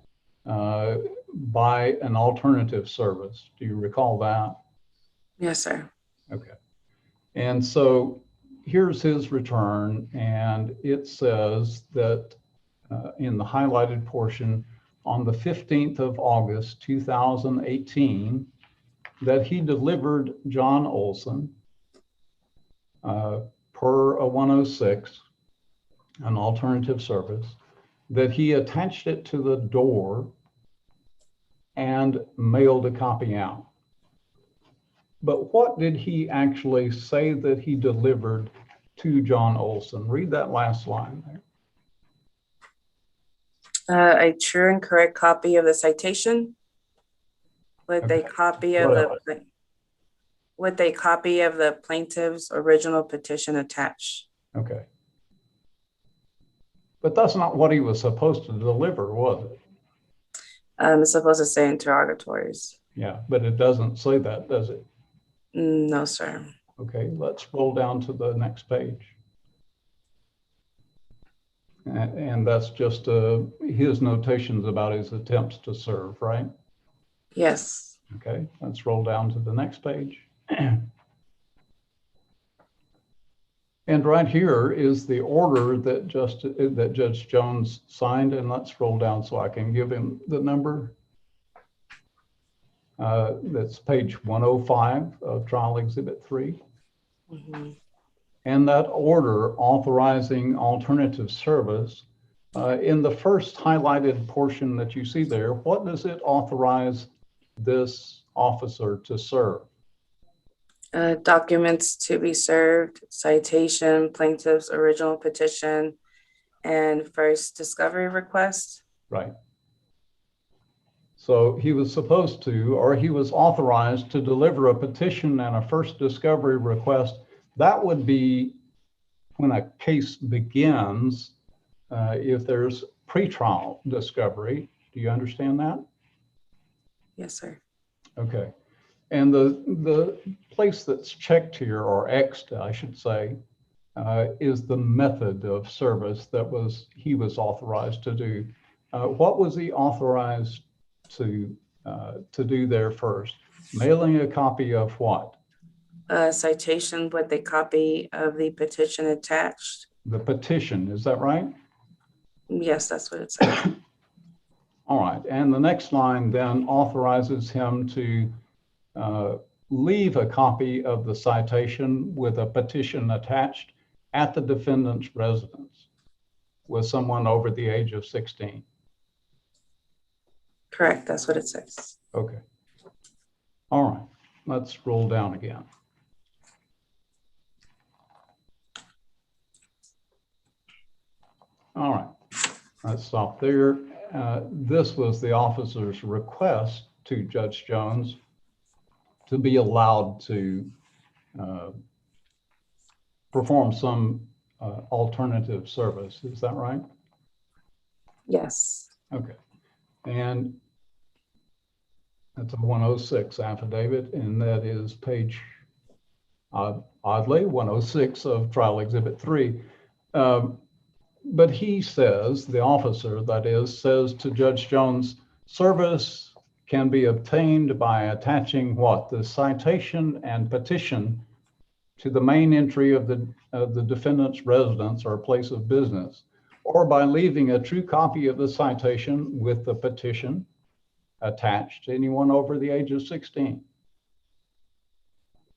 by an alternative service. Do you recall that? Yes, sir. Okay. And so here's his return, and it says that in the highlighted portion, on the 15th of August, 2018, that he delivered John Olson per a 106, an alternative service, that he attached it to the door and mailed a copy out. But what did he actually say that he delivered to John Olson? Read that last line there. A true and correct copy of the citation with a copy of the plaintiff's original petition attached. Okay. But that's not what he was supposed to deliver, was it? It's supposed to say interrogatories. Yeah, but it doesn't say that, does it? No, sir. Okay, let's roll down to the next page. And that's just his notations about his attempts to serve, right? Yes. Okay, let's roll down to the next page. And right here is the order that Judge Jones signed, and let's roll down so I can give him the number. That's page 105 of Trial Exhibit 3. Mhm. And that order authorizing alternative service, in the first highlighted portion that you see there, what does it authorize this officer to serve? Documents to be served, citation, plaintiff's original petition, and first discovery request. Right. So he was supposed to, or he was authorized to deliver a petition and a first discovery request. That would be when a case begins, if there's pretrial discovery. Do you understand that? Yes, sir. Okay. And the place that's checked here, or X'd, I should say, is the method of service that he was authorized to do. What was he authorized to do there first? Mailing a copy of what? Citation with a copy of the petition attached. The petition, is that right? Yes, that's what it says. All right. And the next line then authorizes him to leave a copy of the citation with a petition attached at the defendant's residence with someone over the age of 16. Correct, that's what it says. Okay. All right, let's roll down again. All right, let's stop there. This was the officer's request to Judge Jones to be allowed to perform some alternative service. Is that right? Yes. Okay. And that's a 106 affidavit, and that is page, oddly, 106 of Trial Exhibit 3. But he says, the officer that is, says to Judge Jones, service can be obtained by attaching what? The citation and petition to the main entry of the defendant's residence or place of business, or by leaving a true copy of the citation with the petition attached to anyone over the age of 16.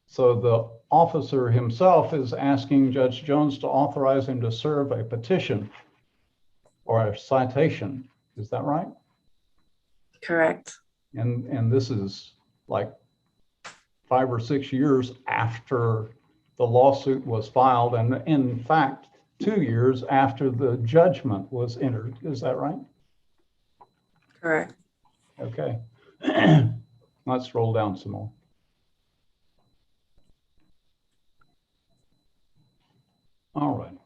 So the officer himself is asking Judge Jones to authorize him to serve a petition or a citation. Is that right? Correct. And this is like 5 or 6 years after the lawsuit was filed, and in fact, 2 years after the judgment was entered. Is that right? Correct. Okay. Let's roll down some more. All right.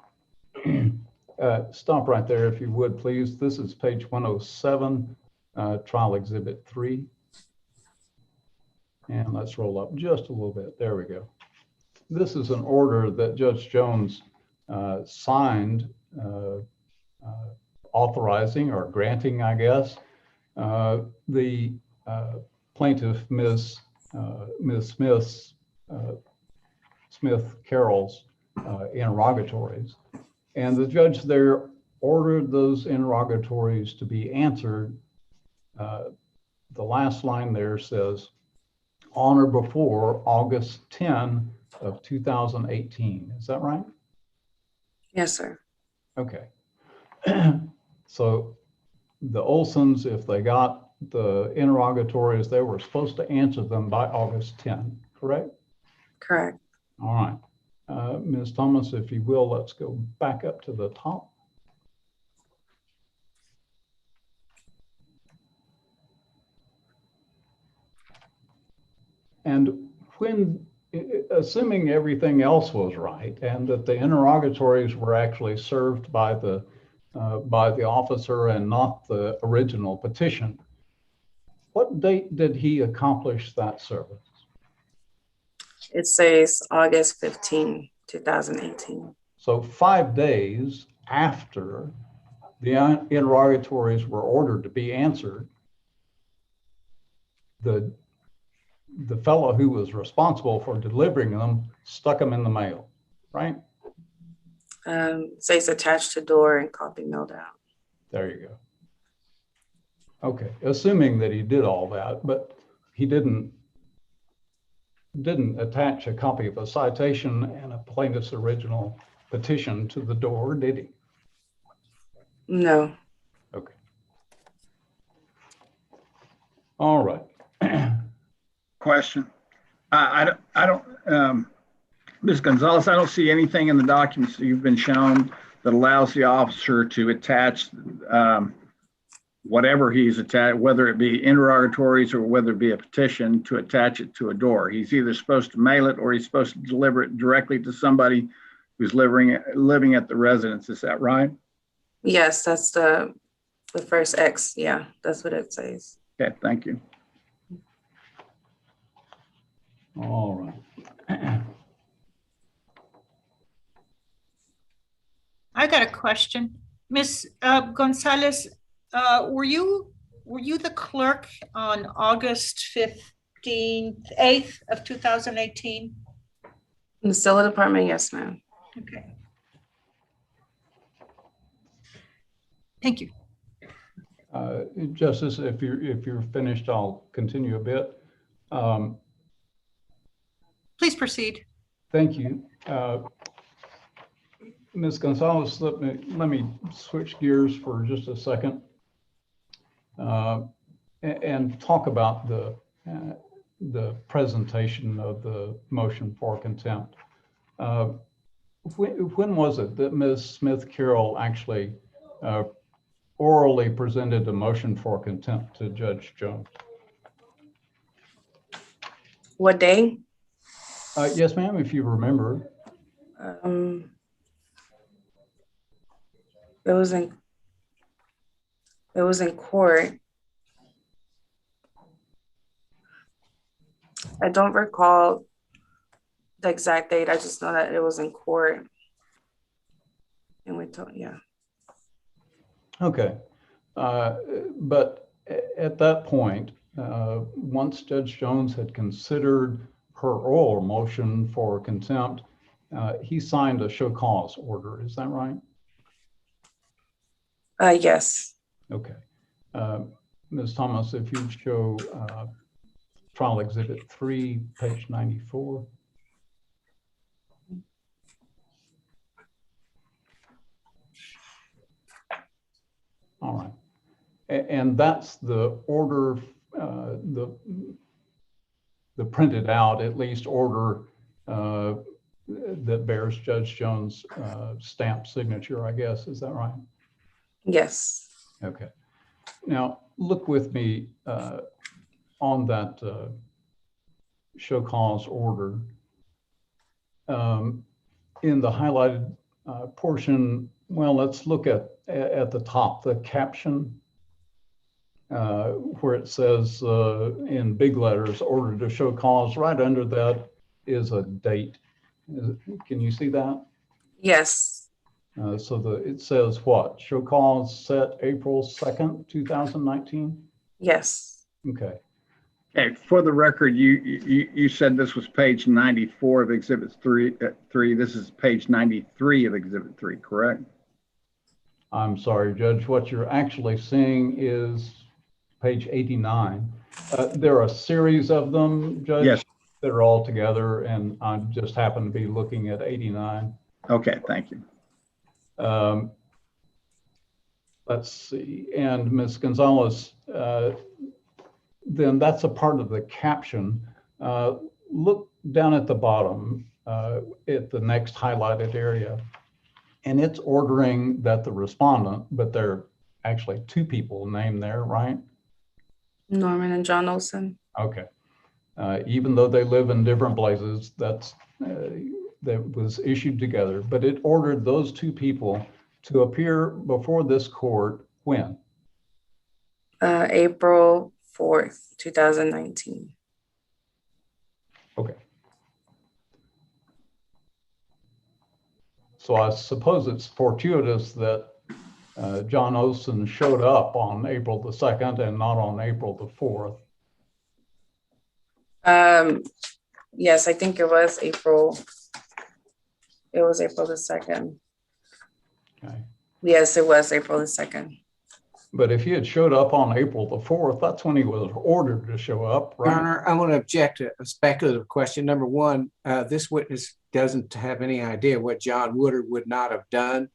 Stop right there if you would, please. This is page 107, Trial Exhibit 3. And let's roll up just a little bit. There we go. This is an order that Judge Jones signed, authorizing or granting, I guess, the plaintiff, Ms. Smith Carroll's interrogatories. And the judge there ordered those interrogatories to be answered. The last line there says, on or before August 10 of 2018. Is that right? Yes, sir. Okay. So the Olsons, if they got the interrogatories, they were supposed to answer them by August 10, correct? Correct. All right. Ms. Thomas, if you will, let's go back up to the top. And when, assuming everything else was right and that the interrogatories were actually served by the officer and not the original petition, what date did he accomplish that service? It says August 15, 2018. So 5 days after the interrogatories were ordered to be answered, the fellow who was responsible for delivering them stuck them in the mail, right? Says attached to door and copy mailed out. There you go. Okay, assuming that he did all that, but he didn't attach a copy of a citation and a plaintiff's original petition to the door, did he? No. Okay. All right. Question. I don't, Ms. Gonzalez, I don't see anything in the documents that you've been shown that allows the officer to attach whatever he's attached, whether it be interrogatories or whether it be a petition, to attach it to a door. He's either supposed to mail it or he's supposed to deliver it directly to somebody who's living at the residence. Is that right? Yes, that's the first X. Yeah, that's what it says. Okay, thank you. All right. I got a question. Ms. Gonzalez, were you the clerk on August 8th of 2018? In the civil department, yes, ma'am. Okay. Thank you. Justice, if you're finished, I'll continue a bit. Please proceed. Thank you. Ms. Gonzalez, let me switch gears for just a second and talk about the presentation of the motion for contempt. When was it that Ms. Smith-Carroll actually orally presented a motion for contempt to Judge Jones? What day? Yes, ma'am, if you remember. It was in court. I don't recall the exact date. I just know that it was in court. And we told, yeah. Okay. But at that point, once Judge Jones had considered her oral motion for contempt, he signed a show cause order. Is that right? Yes. Okay. Ms. Thomas, if you'd show Trial Exhibit 3, page 94. All right. And that's the order, the printed out, at least, order that bears Judge Jones' stamp signature, I guess. Is that right? Yes. Okay. Now, look with me on that show cause order. In the highlighted portion, well, let's look at the top, the caption, where it says in big letters, order to show cause. Right under that is a date. Can you see that? Yes. So it says what? Show cause set April 2nd, 2019? Yes. Okay. Okay, for the record, you said this was page 94 of Exhibit 3. This is page 93 of Exhibit 3, correct? I'm sorry, Judge. What you're actually seeing is page 89. There are a series of them, Judge, yes, that are all together, and I just happen to be looking at 89. Okay, thank you. Let's see. And Ms. Gonzalez, then that's a part of the caption. Look down at the bottom at the next highlighted area, and it's ordering that the respondent, but there are actually two people named there, right? Norman and John Olson. Okay. Even though they live in different places, that was issued together, but it ordered those two people to appear before this court when? April 4th, 2019. Okay. So I suppose it's fortuitous that John Olson showed up on April the 2nd and not on April the 4th. Yes, I think it was April. It was April the 2nd. Okay. Yes, it was April the 2nd. But if he had showed up on April the 4th, that's when he was ordered to show up, Your right? Honor, I want to object to a speculative question. Number one, this witness doesn't have any idea what John would or would not have done.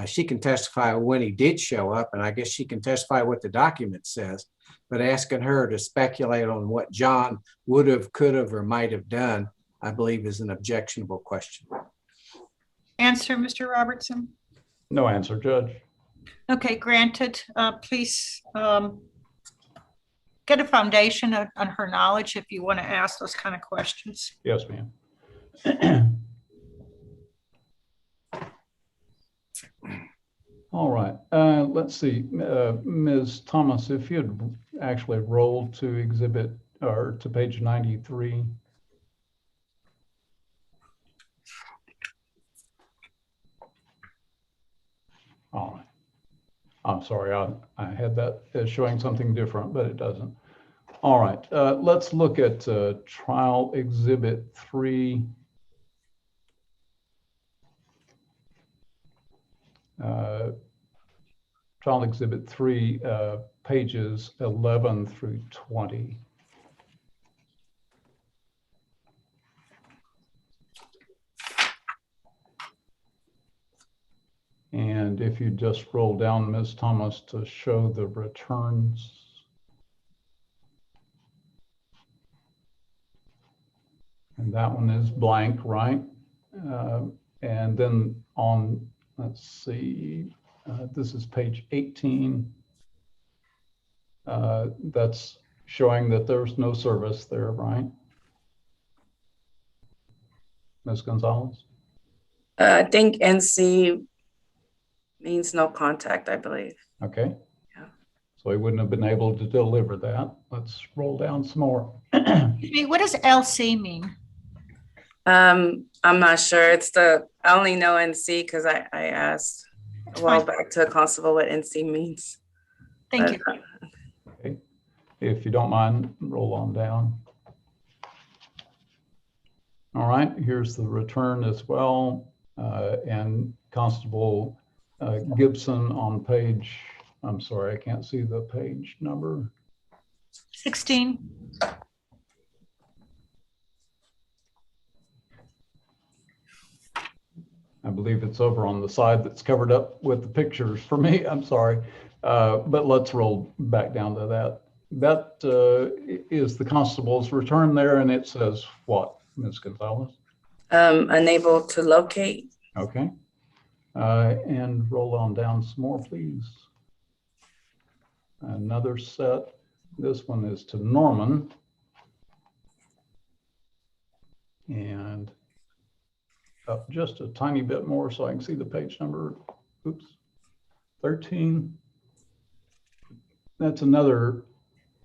She can testify when he did show up, and I guess she can testify what the document says, but asking her to speculate on what John would have, could have, or might have done, I believe is an objectionable question. Answer, Mr. Robertson. No answer, Judge. Okay, granted. Please get a foundation on her knowledge if you want to ask those kind of questions. Yes, ma'am. All right, let's see, Ms. Thomas, if you'd actually rolled to exhibit or to page 93. All right. I'm sorry, I had that as showing something different, but it doesn't. All right, let's look at trial exhibit 3. Trial exhibit 3, pages 11 through 20. And if you just scroll down, Ms. Thomas, to show the returns. And that one is blank, right? And then on, let's see, this is page 18. That's showing that there's no service there, right? Ms. Gonzalez? I think NC means no contact, I believe. Okay. Yeah. So he wouldn't have been able to deliver that. Let's roll down some more. What does LC mean? I'm not sure. I only know NC because I asked a while back to a constable what NC means. Thank you. Okay. If you don't mind, roll on down. All right, here's the return as well. And Constable Gibson on page, I'm sorry, I can't see the page number. 16. I believe it's over on the side that's covered up with the pictures for me. I'm sorry. But let's roll back down to that. That is the constable's return there, and it says what, Ms. Gonzalez? Unable to locate. Okay. And roll on down some more, please. Another set. This one is to Norman. And up just a tiny bit more so I can see the page number. Oops. 13. That's another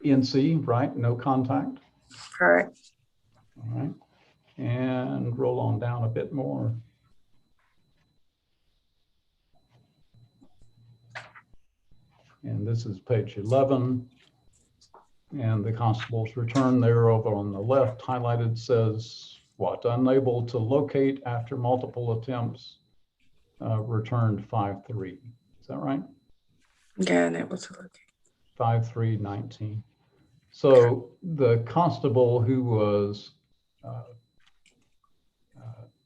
NC, right? No contact. Correct. All right. And roll on down a bit more. And this is page 11. And the constable's return there over on the left highlighted says what? Unable to locate after multiple attempts, returned 5-3. Is that right? Yeah, unable to locate. 5-3-19. So the constable who was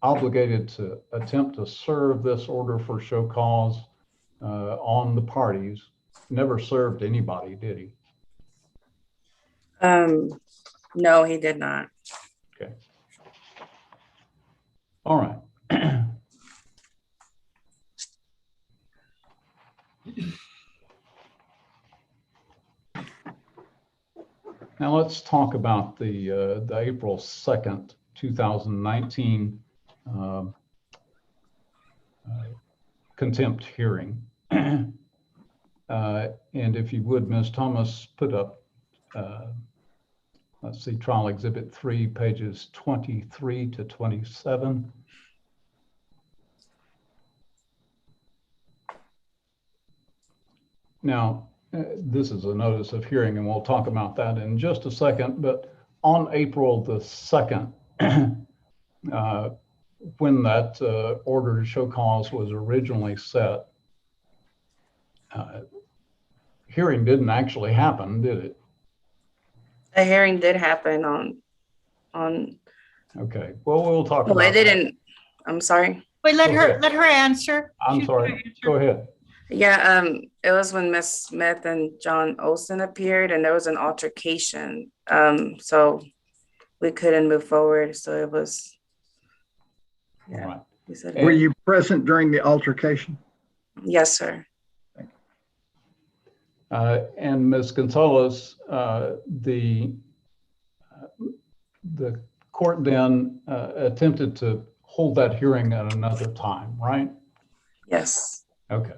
obligated to attempt to serve this order for show cause on the parties never served anybody, did he? No, he did not. Okay. All right. Now let's talk about the April 2nd, 2019 contempt hearing. And if you would, Ms. Thomas, put up, let's see, trial exhibit 3, pages 23 to 27. Now, this is a notice of hearing, and we'll talk about that in just a second, but on April the 2nd, when that order to show cause was originally set, hearing didn't actually happen, did it? A hearing did happen on, Okay, well, we'll talk well, about it didn't, I'm sorry. Wait, let Go her, ahead. let her answer. I'm She's sorry, gonna answer. go ahead. Yeah, it was when Miss Smith and John Olson appeared and there was an altercation. So we couldn't move forward. So it was, All right. we said, Were you present during the altercation? yes, sir. And Ms. Gonzalez, the court then attempted to hold that hearing at another time, right? Yes. Okay.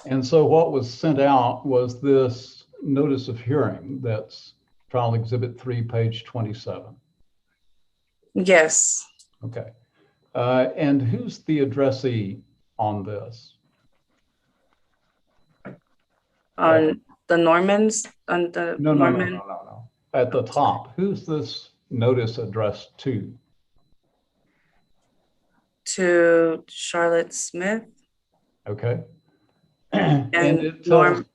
And so what was sent out was this notice of hearing that's Trial Exhibit 3, page 27. Yes. Okay. And who's the addressee on this? On the Normans, on the No. Norman, At the top, who's this notice addressed to? to Charlotte Smith Okay. and it Norm.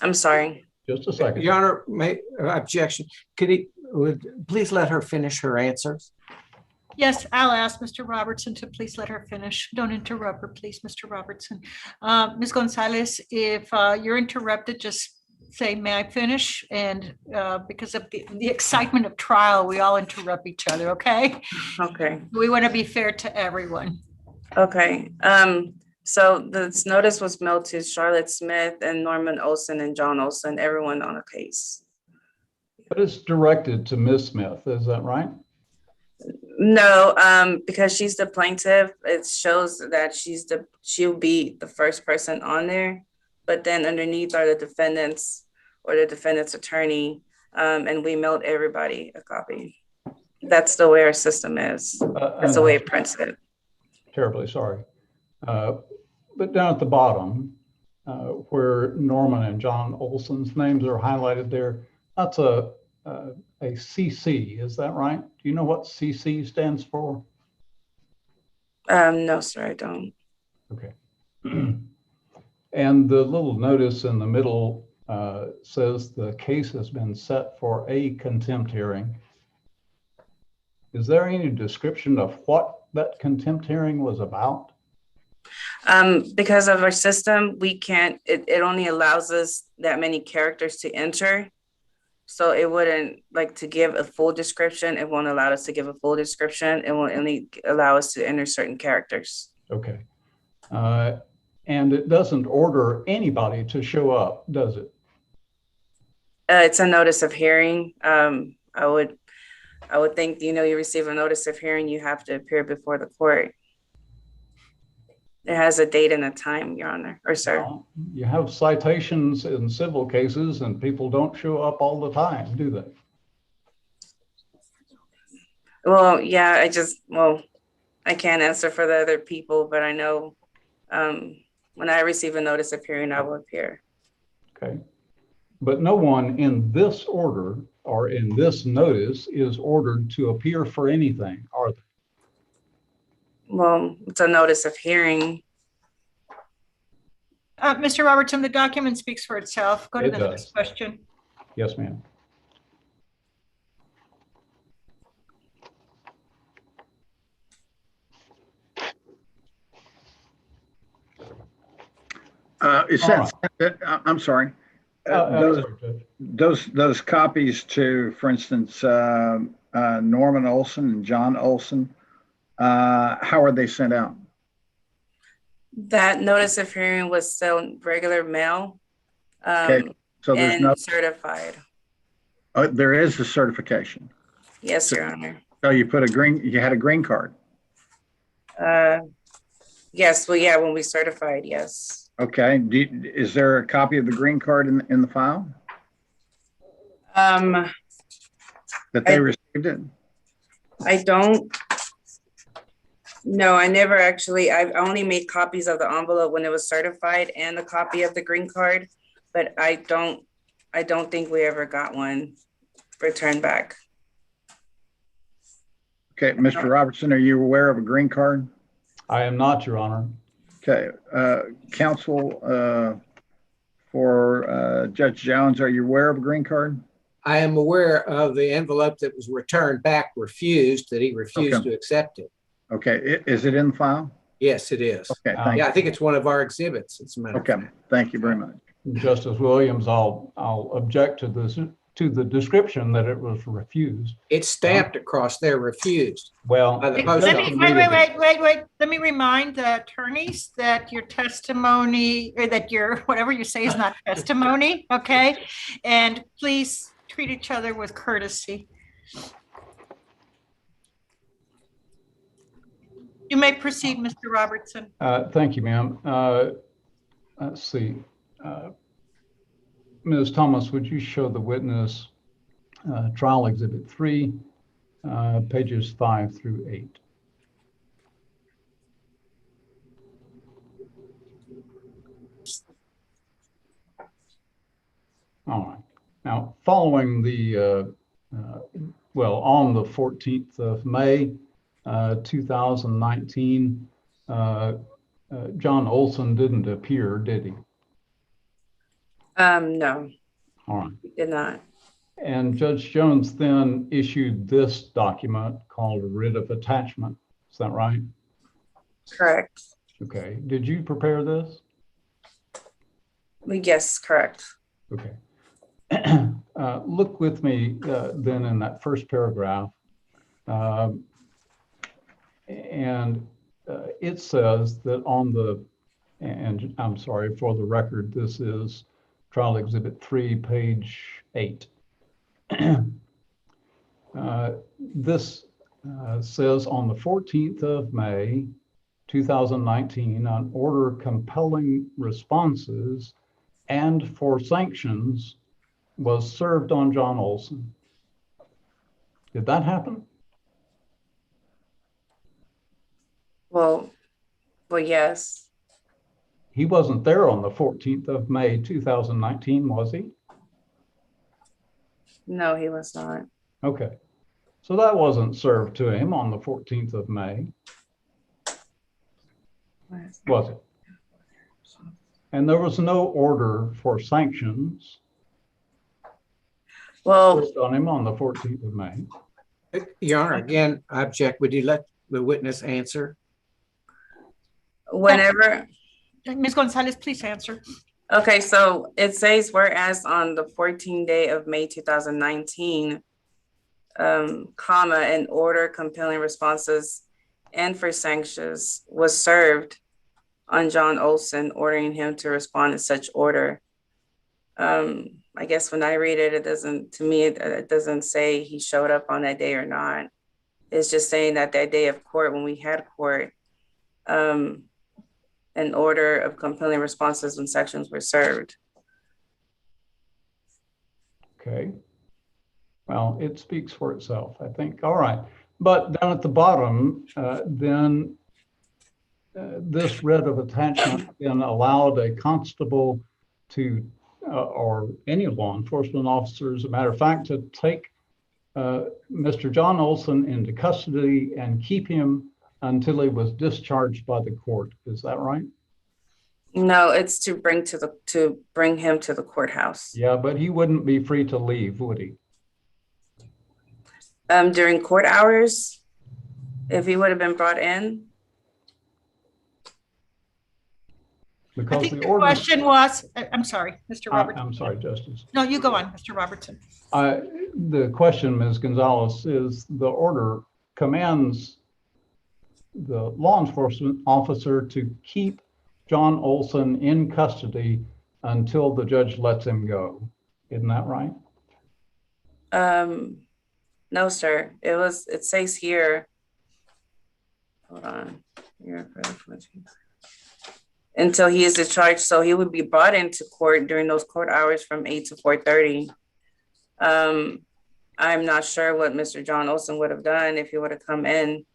I'm sorry. just a second. Your Honor, objection. Would please let her finish her answers? Yes, I'll ask Mr. Robertson to please let her finish. Don't interrupt her, please, Mr. Robertson. Ms. Gonzalez, if you're interrupted, just say, may I finish? And because of the excitement of trial, we all interrupt each other, okay? Okay. We want to be fair to everyone. Okay. So this notice was mailed to Charlotte Smith and Norman Olson and John Olson, everyone on a case. But it's directed to Ms. Smith, is that right? No, because she's the plaintiff, it shows that she'll be the first person on there, but then underneath are the defendants or the defendant's attorney, and we mailed everybody a copy. That's the way our system is. That's the way it prints it. Terribly sorry. But down at the bottom, where Norman and John Olson's names are highlighted there, that's a CC, is that right? Do you know what CC stands for? No, sir, I don't. Okay. And the little notice in the middle says the case has been set for a contempt hearing. Is there any description of what that contempt hearing was about? Because of our system, we can't, it only allows us that many characters to enter. So it wouldn't, like, to give a full description, it won't allow us to give a full description. It will only allow us to enter certain characters. Okay. And it doesn't order anybody to show up, does it? It's a notice of hearing. I would think, you receive a notice of hearing, you have to appear before the court. It has a date and a time, Your Honor, or sir. Well, you have citations in civil cases and people don't show up all the time, do they? Well, yeah, I can't answer for the other people, but I know when I receive a notice of hearing, I will appear. Okay. But no one in this order or in this notice is ordered to appear for anything, are they? Well, it's a notice of hearing. Mr. Robertson, the document speaks for itself. Go to It the does. next question. Yes, ma'am. It says, I'm sorry. Those copies to, for instance, Norman Olson and John Olson, how are they sent out? That notice of hearing was sent regular mail. Okay, so there's and no certified. There is a certification. Yes, Your Honor. So you had a green card. Yes, well, yeah, when we certified, yes. Okay, is there a copy of the green card in the file that they received it? I don't. No, I never actually. I only made copies of the envelope when it was certified and a copy of the green card, but I don't think we ever got one returned back. Okay, Mr. Robertson, are you aware of a green card? I am not, Your Honor. Okay, counsel for Judge Jones. Are you aware of a green card? I am aware of the envelope that was returned back refused, that he refused to accept it. Okay, is it in the file? Yes, it is. Okay, thank you. Yeah, I think it's one of our exhibits. It's a matter of fact. Thank you very much. Justice Williams, I'll object to this, to the description that it was refused. It's stamped across there, refused. Well, By the Let post me, office. wait. Let me remind the attorneys that your testimony, or that your, whatever you say is not testimony, okay? And please treat each other with courtesy. You may proceed, Mr. Robertson. Thank you, ma'am. Let's see. Ms. Thomas, would you show the witness trial exhibit 3, pages 5 through 8? All right. Now, following the, on the 14th of May, 2019, John Olson didn't appear, did he? No, All right. he did not. And Judge Jones then issued this document called a writ of attachment. Is that right? Correct. Okay. Did you prepare this? Yes, correct. Okay. Look with me then in that first paragraph. And it says that on the, and I'm sorry for the record, this is trial exhibit 3, page 8. This says on the 14th of May, 2019, an order compelling responses and for sanctions was served on John Olson. Did that happen? Well, yes. He wasn't there on the 14th of May, 2019, was he? No, he was not. Okay. So that wasn't served to him on the 14th of May, was it? And there was no order for sanctions served on him on the 14th of May. Your Honor, again, I object. Would you let the witness answer? Whenever. Ms. Gonzalez, please answer. Okay, so it says, whereas on the 14th day of May 2019, an order compelling responses and for sanctions was served on John Olson, ordering him to respond to such order. I guess when I read it, it doesn't, to me, it doesn't say he showed up on that day or not. It's just saying that that day of court, when we had court, an order of compelling responses and sections were served. Okay. Well, it speaks for itself, I think. All right. But down at the bottom, this writ of attachment then allowed a constable to, or any law enforcement officer, as a matter of fact, to take Mr. John Olson into custody and keep him until he was discharged by the court. Is that right? No, it's to bring him to the courthouse. Yeah, but he wouldn't be free to leave, would he? During court hours, if he would have been brought in. Because I think the question was, I'm sorry, Mr. Robertson. I'm sorry, Justice. No, you go on, Mr. Robertson. The question, Ms. Gonzalez, is the order commands the law enforcement officer to keep John Olson in custody until the judge lets him go. Isn't that right? No, sir. It says here, hold on. Until he is discharged. So he would be brought into court during those court hours from 8 to 4:30. I'm not sure what Mr. John Olson would have done if he would have come in,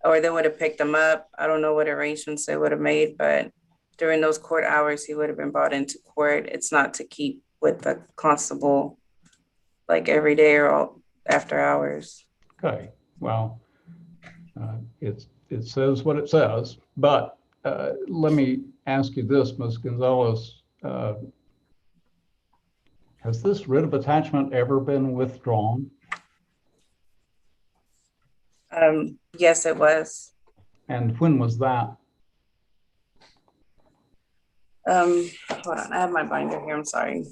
or they would have picked him up. I don't know what arrangements they would have made, but during those court hours, he would have been brought into court. It's not to keep with the constable like every day or all after hours. Okay, well, it says what it says, but let me ask you this, Ms. Gonzalez. has this writ of attachment ever been withdrawn? Yes, it was. And when was that? Hold on, I have my binder here, I'm sorry.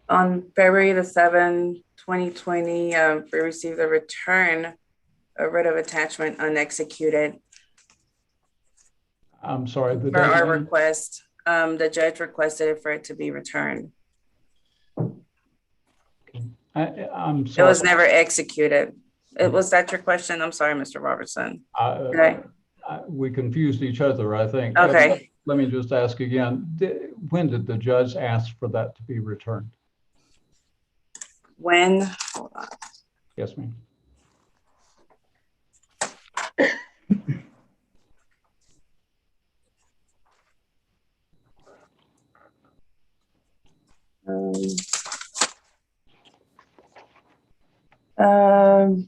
On February the 7th, 2020, we received a return, a writ of attachment unexecuted. I'm sorry. For our request, the judge requested for it to be returned. I'm sorry. It was never executed. Was that your question? I'm sorry, Mr. Robertson. Okay. We confused each other, I think. Okay. Let me just ask again. When did the judge ask for that to be returned? When? Hold on. Yes, ma'am.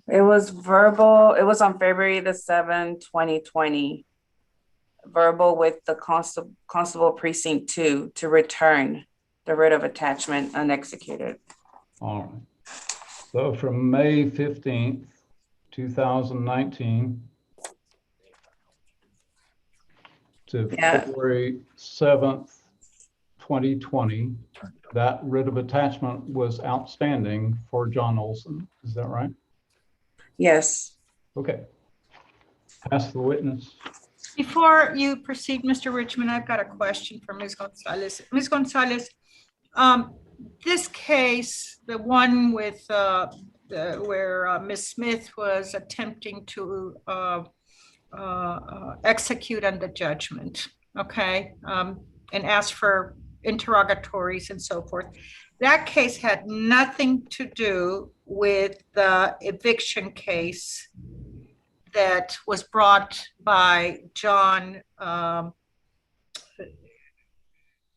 It was verbal. It was on February the 7th, 2020. Verbal with the Constable Precinct 2 to return the writ of attachment unexecuted. All right. So from May 15th, 2019 to February 7th, 2020, that writ of attachment was outstanding for John Olson. Is that right? Yes. Okay. Ask the witness. Before you proceed, Mr. Richmond, I've got a question for Ms. Gonzalez. Ms. Gonzalez, this case, the one with where Ms. Smith was attempting to execute on the judgment, okay, and ask for interrogatories and so forth. That case had nothing to do with the eviction case that was brought by John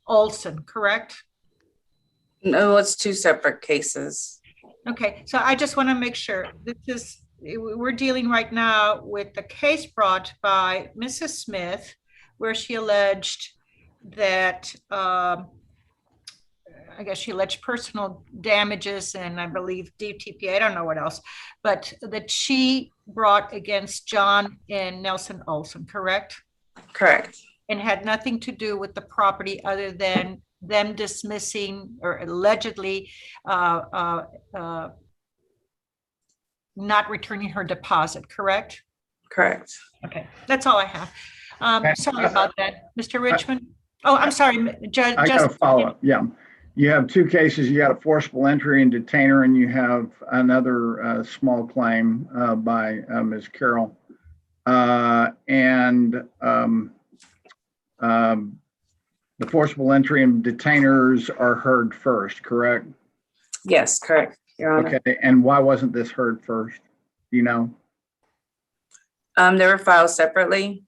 Olson, correct? No, it's two separate cases. Okay, so I just want to make sure we're dealing right now with the case brought by Mrs. Smith, where she alleged that I guess she alleged personal damages and I believe DTP, I don't know what else, but that she brought against John and Nelson Olson, correct? Correct. And had nothing to do with the property other than them dismissing or allegedly not returning her deposit, correct? Correct. Okay, that's all I have. Sorry about that, Mr. Richmond. Oh, I'm sorry, Judge. I got a follow-up, yeah. You have two cases. You got a forcible entry and detainer, and you have another small claim by Ms. Carroll. The forcible entry and detainers are heard first, correct? Yes, correct, Your Honor. Okay, and why wasn't this heard first? Do you know? They were filed separately.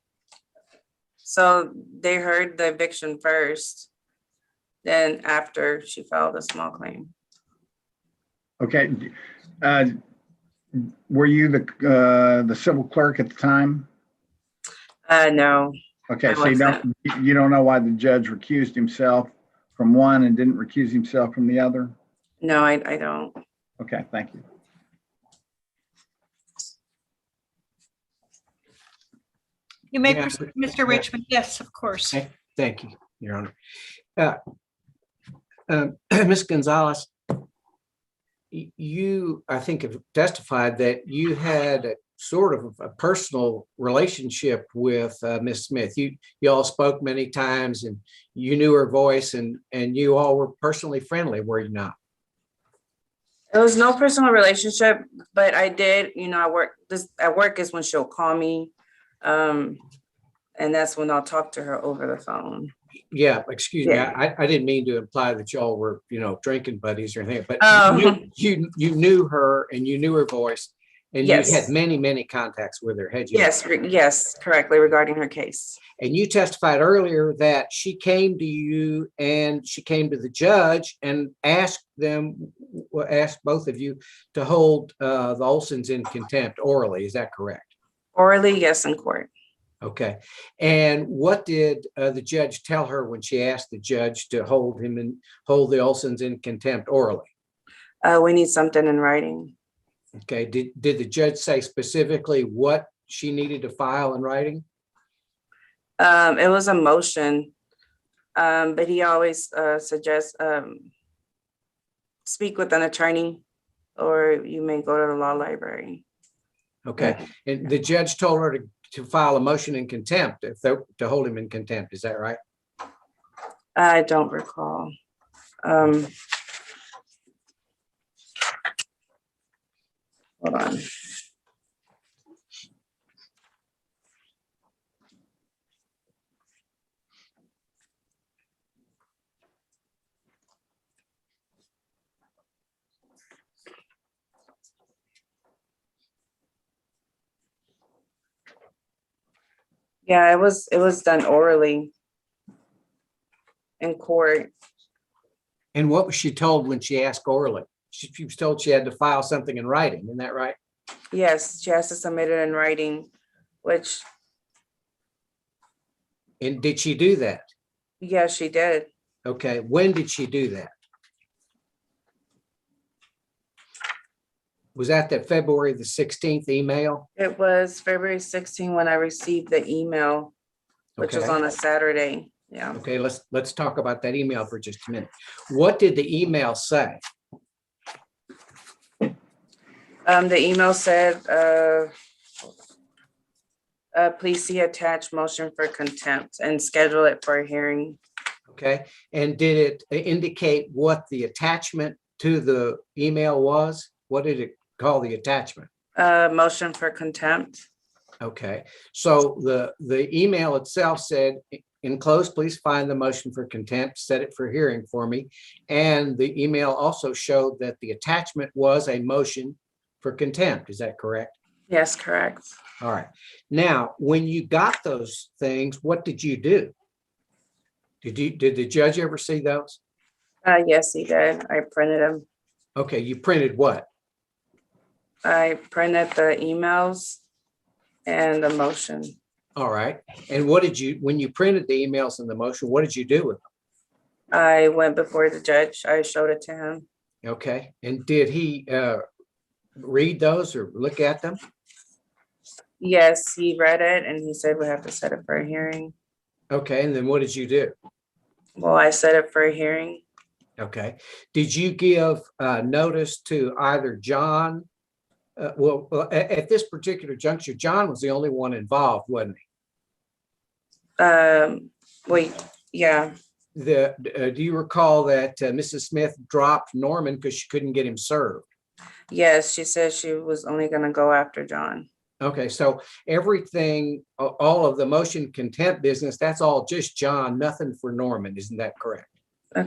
So they heard the eviction first. Then after she filed a small claim. Okay. Were you the civil clerk at the time? No. Okay, so you don't know why the judge recused himself from one and didn't recuse himself from the other? No, I don't. Okay, thank you. You may proceed, Mr. Richmond. Yes, of course. Thank you, Your Honor. Ms. Gonzalez, you, I think, have testified that you had a sort of a personal relationship with Ms. Smith. You all spoke many times and you knew her voice and you all were personally friendly, were you not? There was no personal relationship, but I did, at work is when she'll call me. And that's when I'll talk to her over the phone. Yeah, excuse me. I didn't mean to imply that y'all were, drinking buddies or anything, but you knew her and you knew her voice And you Yes. had many, many contacts with her, had you? Yes, yes, correctly regarding her case. And you testified earlier that she came to you and she came to the judge and asked both of you to hold the Olsons in contempt orally. Is that correct? Orally, yes, in court. Okay. And what did the judge tell her when she asked the judge to hold the Olsons in contempt orally? We need something in writing. Okay. Did the judge say specifically what she needed to file in writing? It was a motion, but he always suggests speak with an attorney, or you may go to the law library. Okay. And the judge told her to file a motion in contempt to hold him in contempt. Is that right? I don't recall. Hold on. Yeah, it was done orally in court. And what was she told when she asked orally? She was told she had to file something in writing. Isn't that right? Yes, she has to submit it in writing, which, And did she do that? yes, she did. Okay. When did she do that? Was that February the 16th email? It was February 16 when I received the email, which was Okay. on a Saturday. Yeah. Okay, let's talk about that email for just a minute. What did the email say? The email said, please see attached motion for contempt and schedule it for a hearing. Okay, and did it indicate what the attachment to the email was? What did it call the attachment? Motion for contempt. Okay, so the email itself said, enclosed, please find the motion for contempt, set it for hearing for me. And the email also showed that the attachment was a motion for contempt. Is that correct? Yes, correct. All right. Now, when you got those things, what did you do? Did the judge ever see those? Yes, he did. I printed them. Okay, you printed what? I printed the emails and the motion. All right. And when you printed the emails and the motion, what did you do with them? I went before the judge. I showed it to him. Okay. And did he read those or look at them? Yes, he read it and he said we have to set it for a hearing. Okay. And then what did you do? Well, I set it for a hearing. Okay. Did you give notice to either John? At this particular juncture, John was the only one involved, wasn't he? Wait, yeah. Do you recall that Mrs. Smith dropped Norman because she couldn't get him served? Yes, she said she was only going to go after John. Okay, so everything, all of the motion contempt business, that's all just John, nothing for Norman. Isn't that correct?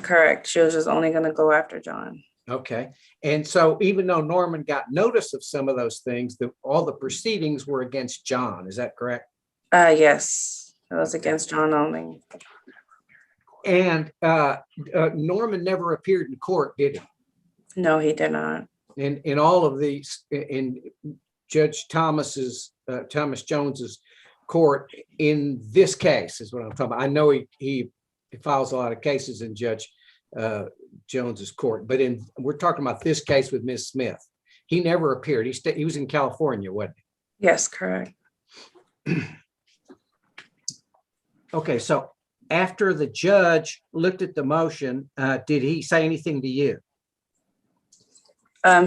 Correct. She was just only going to go after John. Okay, and so even though Norman got notice of some of those things, all the proceedings were against John. Is that correct? Yes, it was against John only. And Norman never appeared in court, did he? No, he did not. In all of these, in Judge Thomas Jones's court, in this case is what I'm talking about. I know he files a lot of cases in Judge Jones's court, but we're talking about this case with Ms. Smith. He never appeared. He was in California, wasn't he? Yes, correct. Okay, so after the judge looked at the motion, did he say anything to you?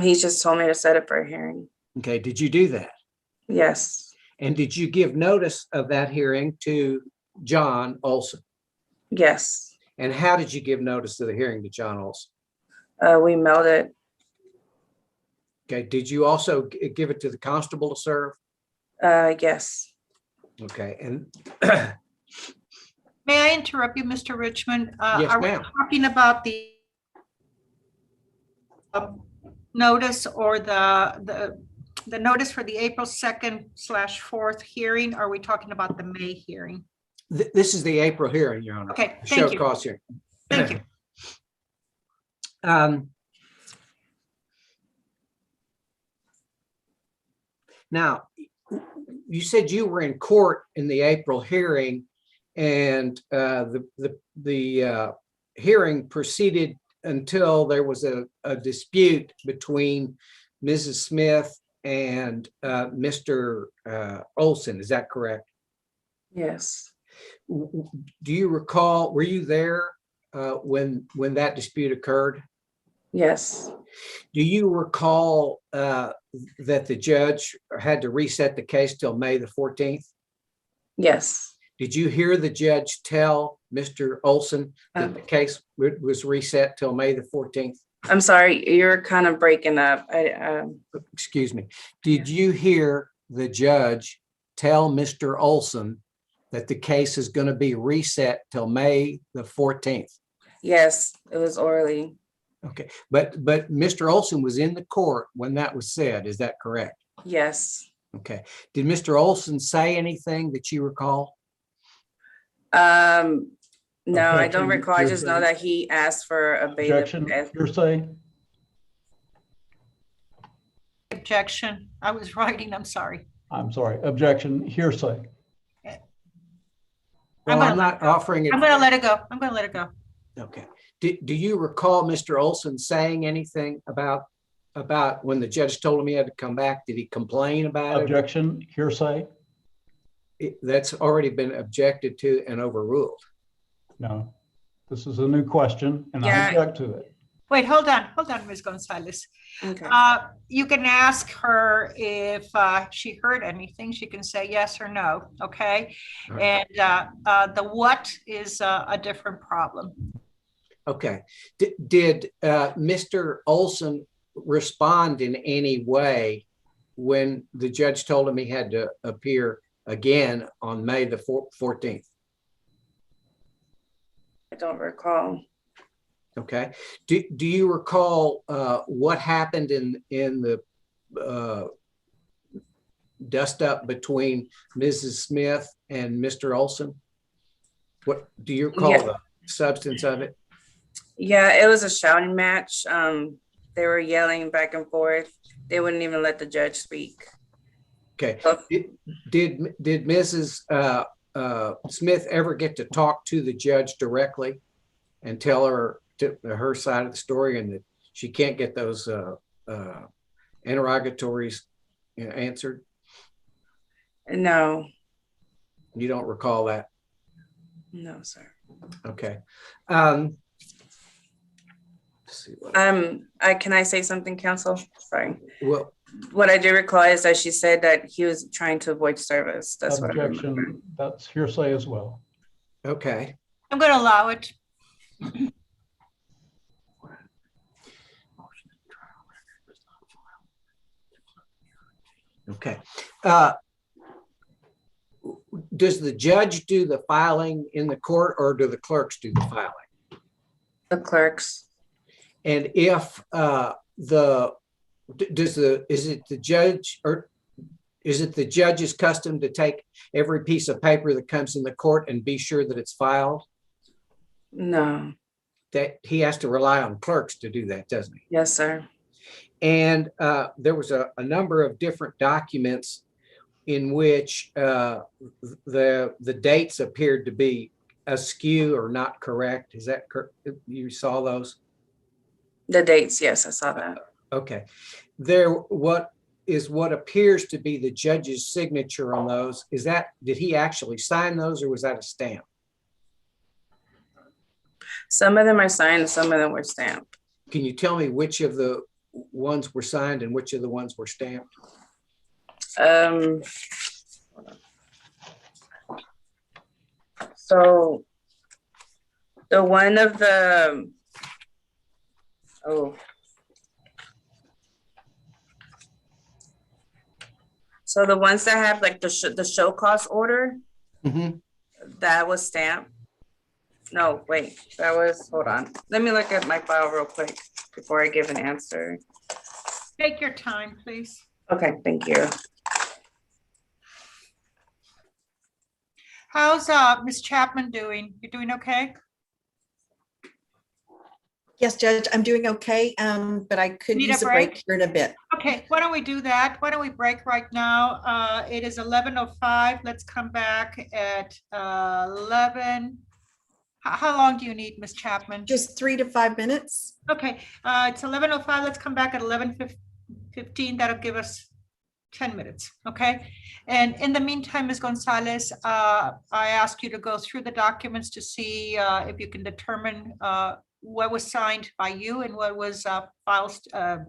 He just told me to set it for a hearing. Okay, did you do that? Yes. And did you give notice of that hearing to John Olson? Yes. And how did you give notice of the hearing to John Olson? We mailed it. Okay, did you also give it to the constable to serve? Yes. Okay, and May I interrupt you, Mr. Richmond? Yes, Are we ma'am. talking about the notice or the the notice for the April 2nd/4th hearing? Or are we talking about the May hearing? This is the April hearing, Your Honor. Okay, Show thank you. cause hearing. Thank you. Now, you said you were in court in the April hearing, and the hearing proceeded until there was a dispute between Mrs. Smith and Mr. Olson. Is that correct? Yes. Do you recall, were you there when that dispute occurred? Yes. Do you recall that the judge had to reset the case till May the 14th? Yes. Did you hear the judge tell Mr. Olson that the case was reset till May the 14th? I'm sorry, you're kind of breaking up. Excuse me. Did you hear the judge tell Mr. Olson that the case is going to be reset till May the 14th? Yes, it was orally. Okay, but Mr. Olson was in the court when that was said. Is that correct? Yes. Okay. Did Mr. Olson say anything that you recall? No, I don't Objection, recall. I just know hearsay. that he asked for a bailiff. Objection, hearsay. Objection. I was writing, I'm sorry. I'm sorry. Objection, hearsay. Well, I'm not offering it. I'm going to let it go. I'm going to let it go. Okay. Do you recall Mr. Olson saying anything about when the judge told him he had to come back? Did he complain about it? Objection, hearsay. That's already been objected to and overruled. No, this is a new question and I Yeah. object to it. Wait, hold on, Ms. Gonzalez. Okay. You can ask her if she heard anything. She can say yes or no, okay? All right. And the what is a different problem. Okay. Did Mr. Olson respond in any way when the judge told him he had to appear again on May the 14th? I don't recall. Okay. Do you recall what happened in the dust up between Mrs. Smith and Mr. Olson? What do you recall the substance of it? Yeah, it was a shouting match. They were yelling back and forth. They wouldn't even let the judge speak. Okay. Did Mrs. Smith ever get to talk to the judge directly and tell her her side of the story, and that she can't get those interrogatories answered? No. You don't recall that? No, sir. Okay. Let's see what can I say something, counsel? Sorry. well, What I do recall is that she said that he was trying to avoid service. That's what I remember. Objection, that's hearsay as well. okay. I'm going to allow it. Okay. Does the judge do the filing in the court, or do the clerks do the filing? The clerks. And if is it the judge, or is it the judge's custom to take every piece of paper that comes in the court and be sure that it's filed? No. That he has to rely on clerks to do that, doesn't he? Yes, sir. And there was a number of different documents in which the dates appeared to be askew or not correct. Is that correct? You saw those? The dates, yes, I saw that. Okay. What appears to be the judge's signature on those, did he actually sign those, or was that a stamp? Some of them are signed, some of them were stamped. Can you tell me which of the ones were signed and which of the ones were stamped? So the one of the, so the ones that have like the show cause order, that was stamped. No, wait, hold on. Let me look at my file real quick before I give an answer. Take your time, please. Okay, thank you. How's Ms. Chapman doing? You doing okay? Yes, Judge, I'm doing okay, but I could Need a use a break? break here in a bit. Okay, why don't we do that? Why don't we break right now? It is 11:05. Let's come back at 11. How long do you need, Ms. Chapman? Just 3 to 5 minutes. Okay, it's 11:05. Let's come back at 11:15. That'll give us 10 minutes, okay? And in the meantime, Ms. Gonzalez, I ask you to go through the documents to see if you can determine what was signed by you and what was the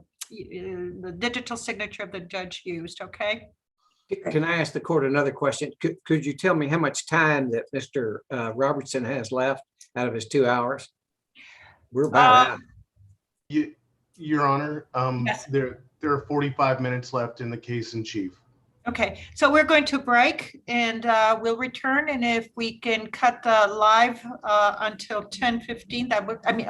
digital signature of the judge used, okay? Can I ask the court another question? Could you tell me how much time that Mr. Robertson has left out of his 2 hours? We're about out. Your Honor, Yes. there are 45 minutes left in the case in chief. Okay, so we're going to break and we'll return. And if we can cut the live until 10:15, that would, I mean,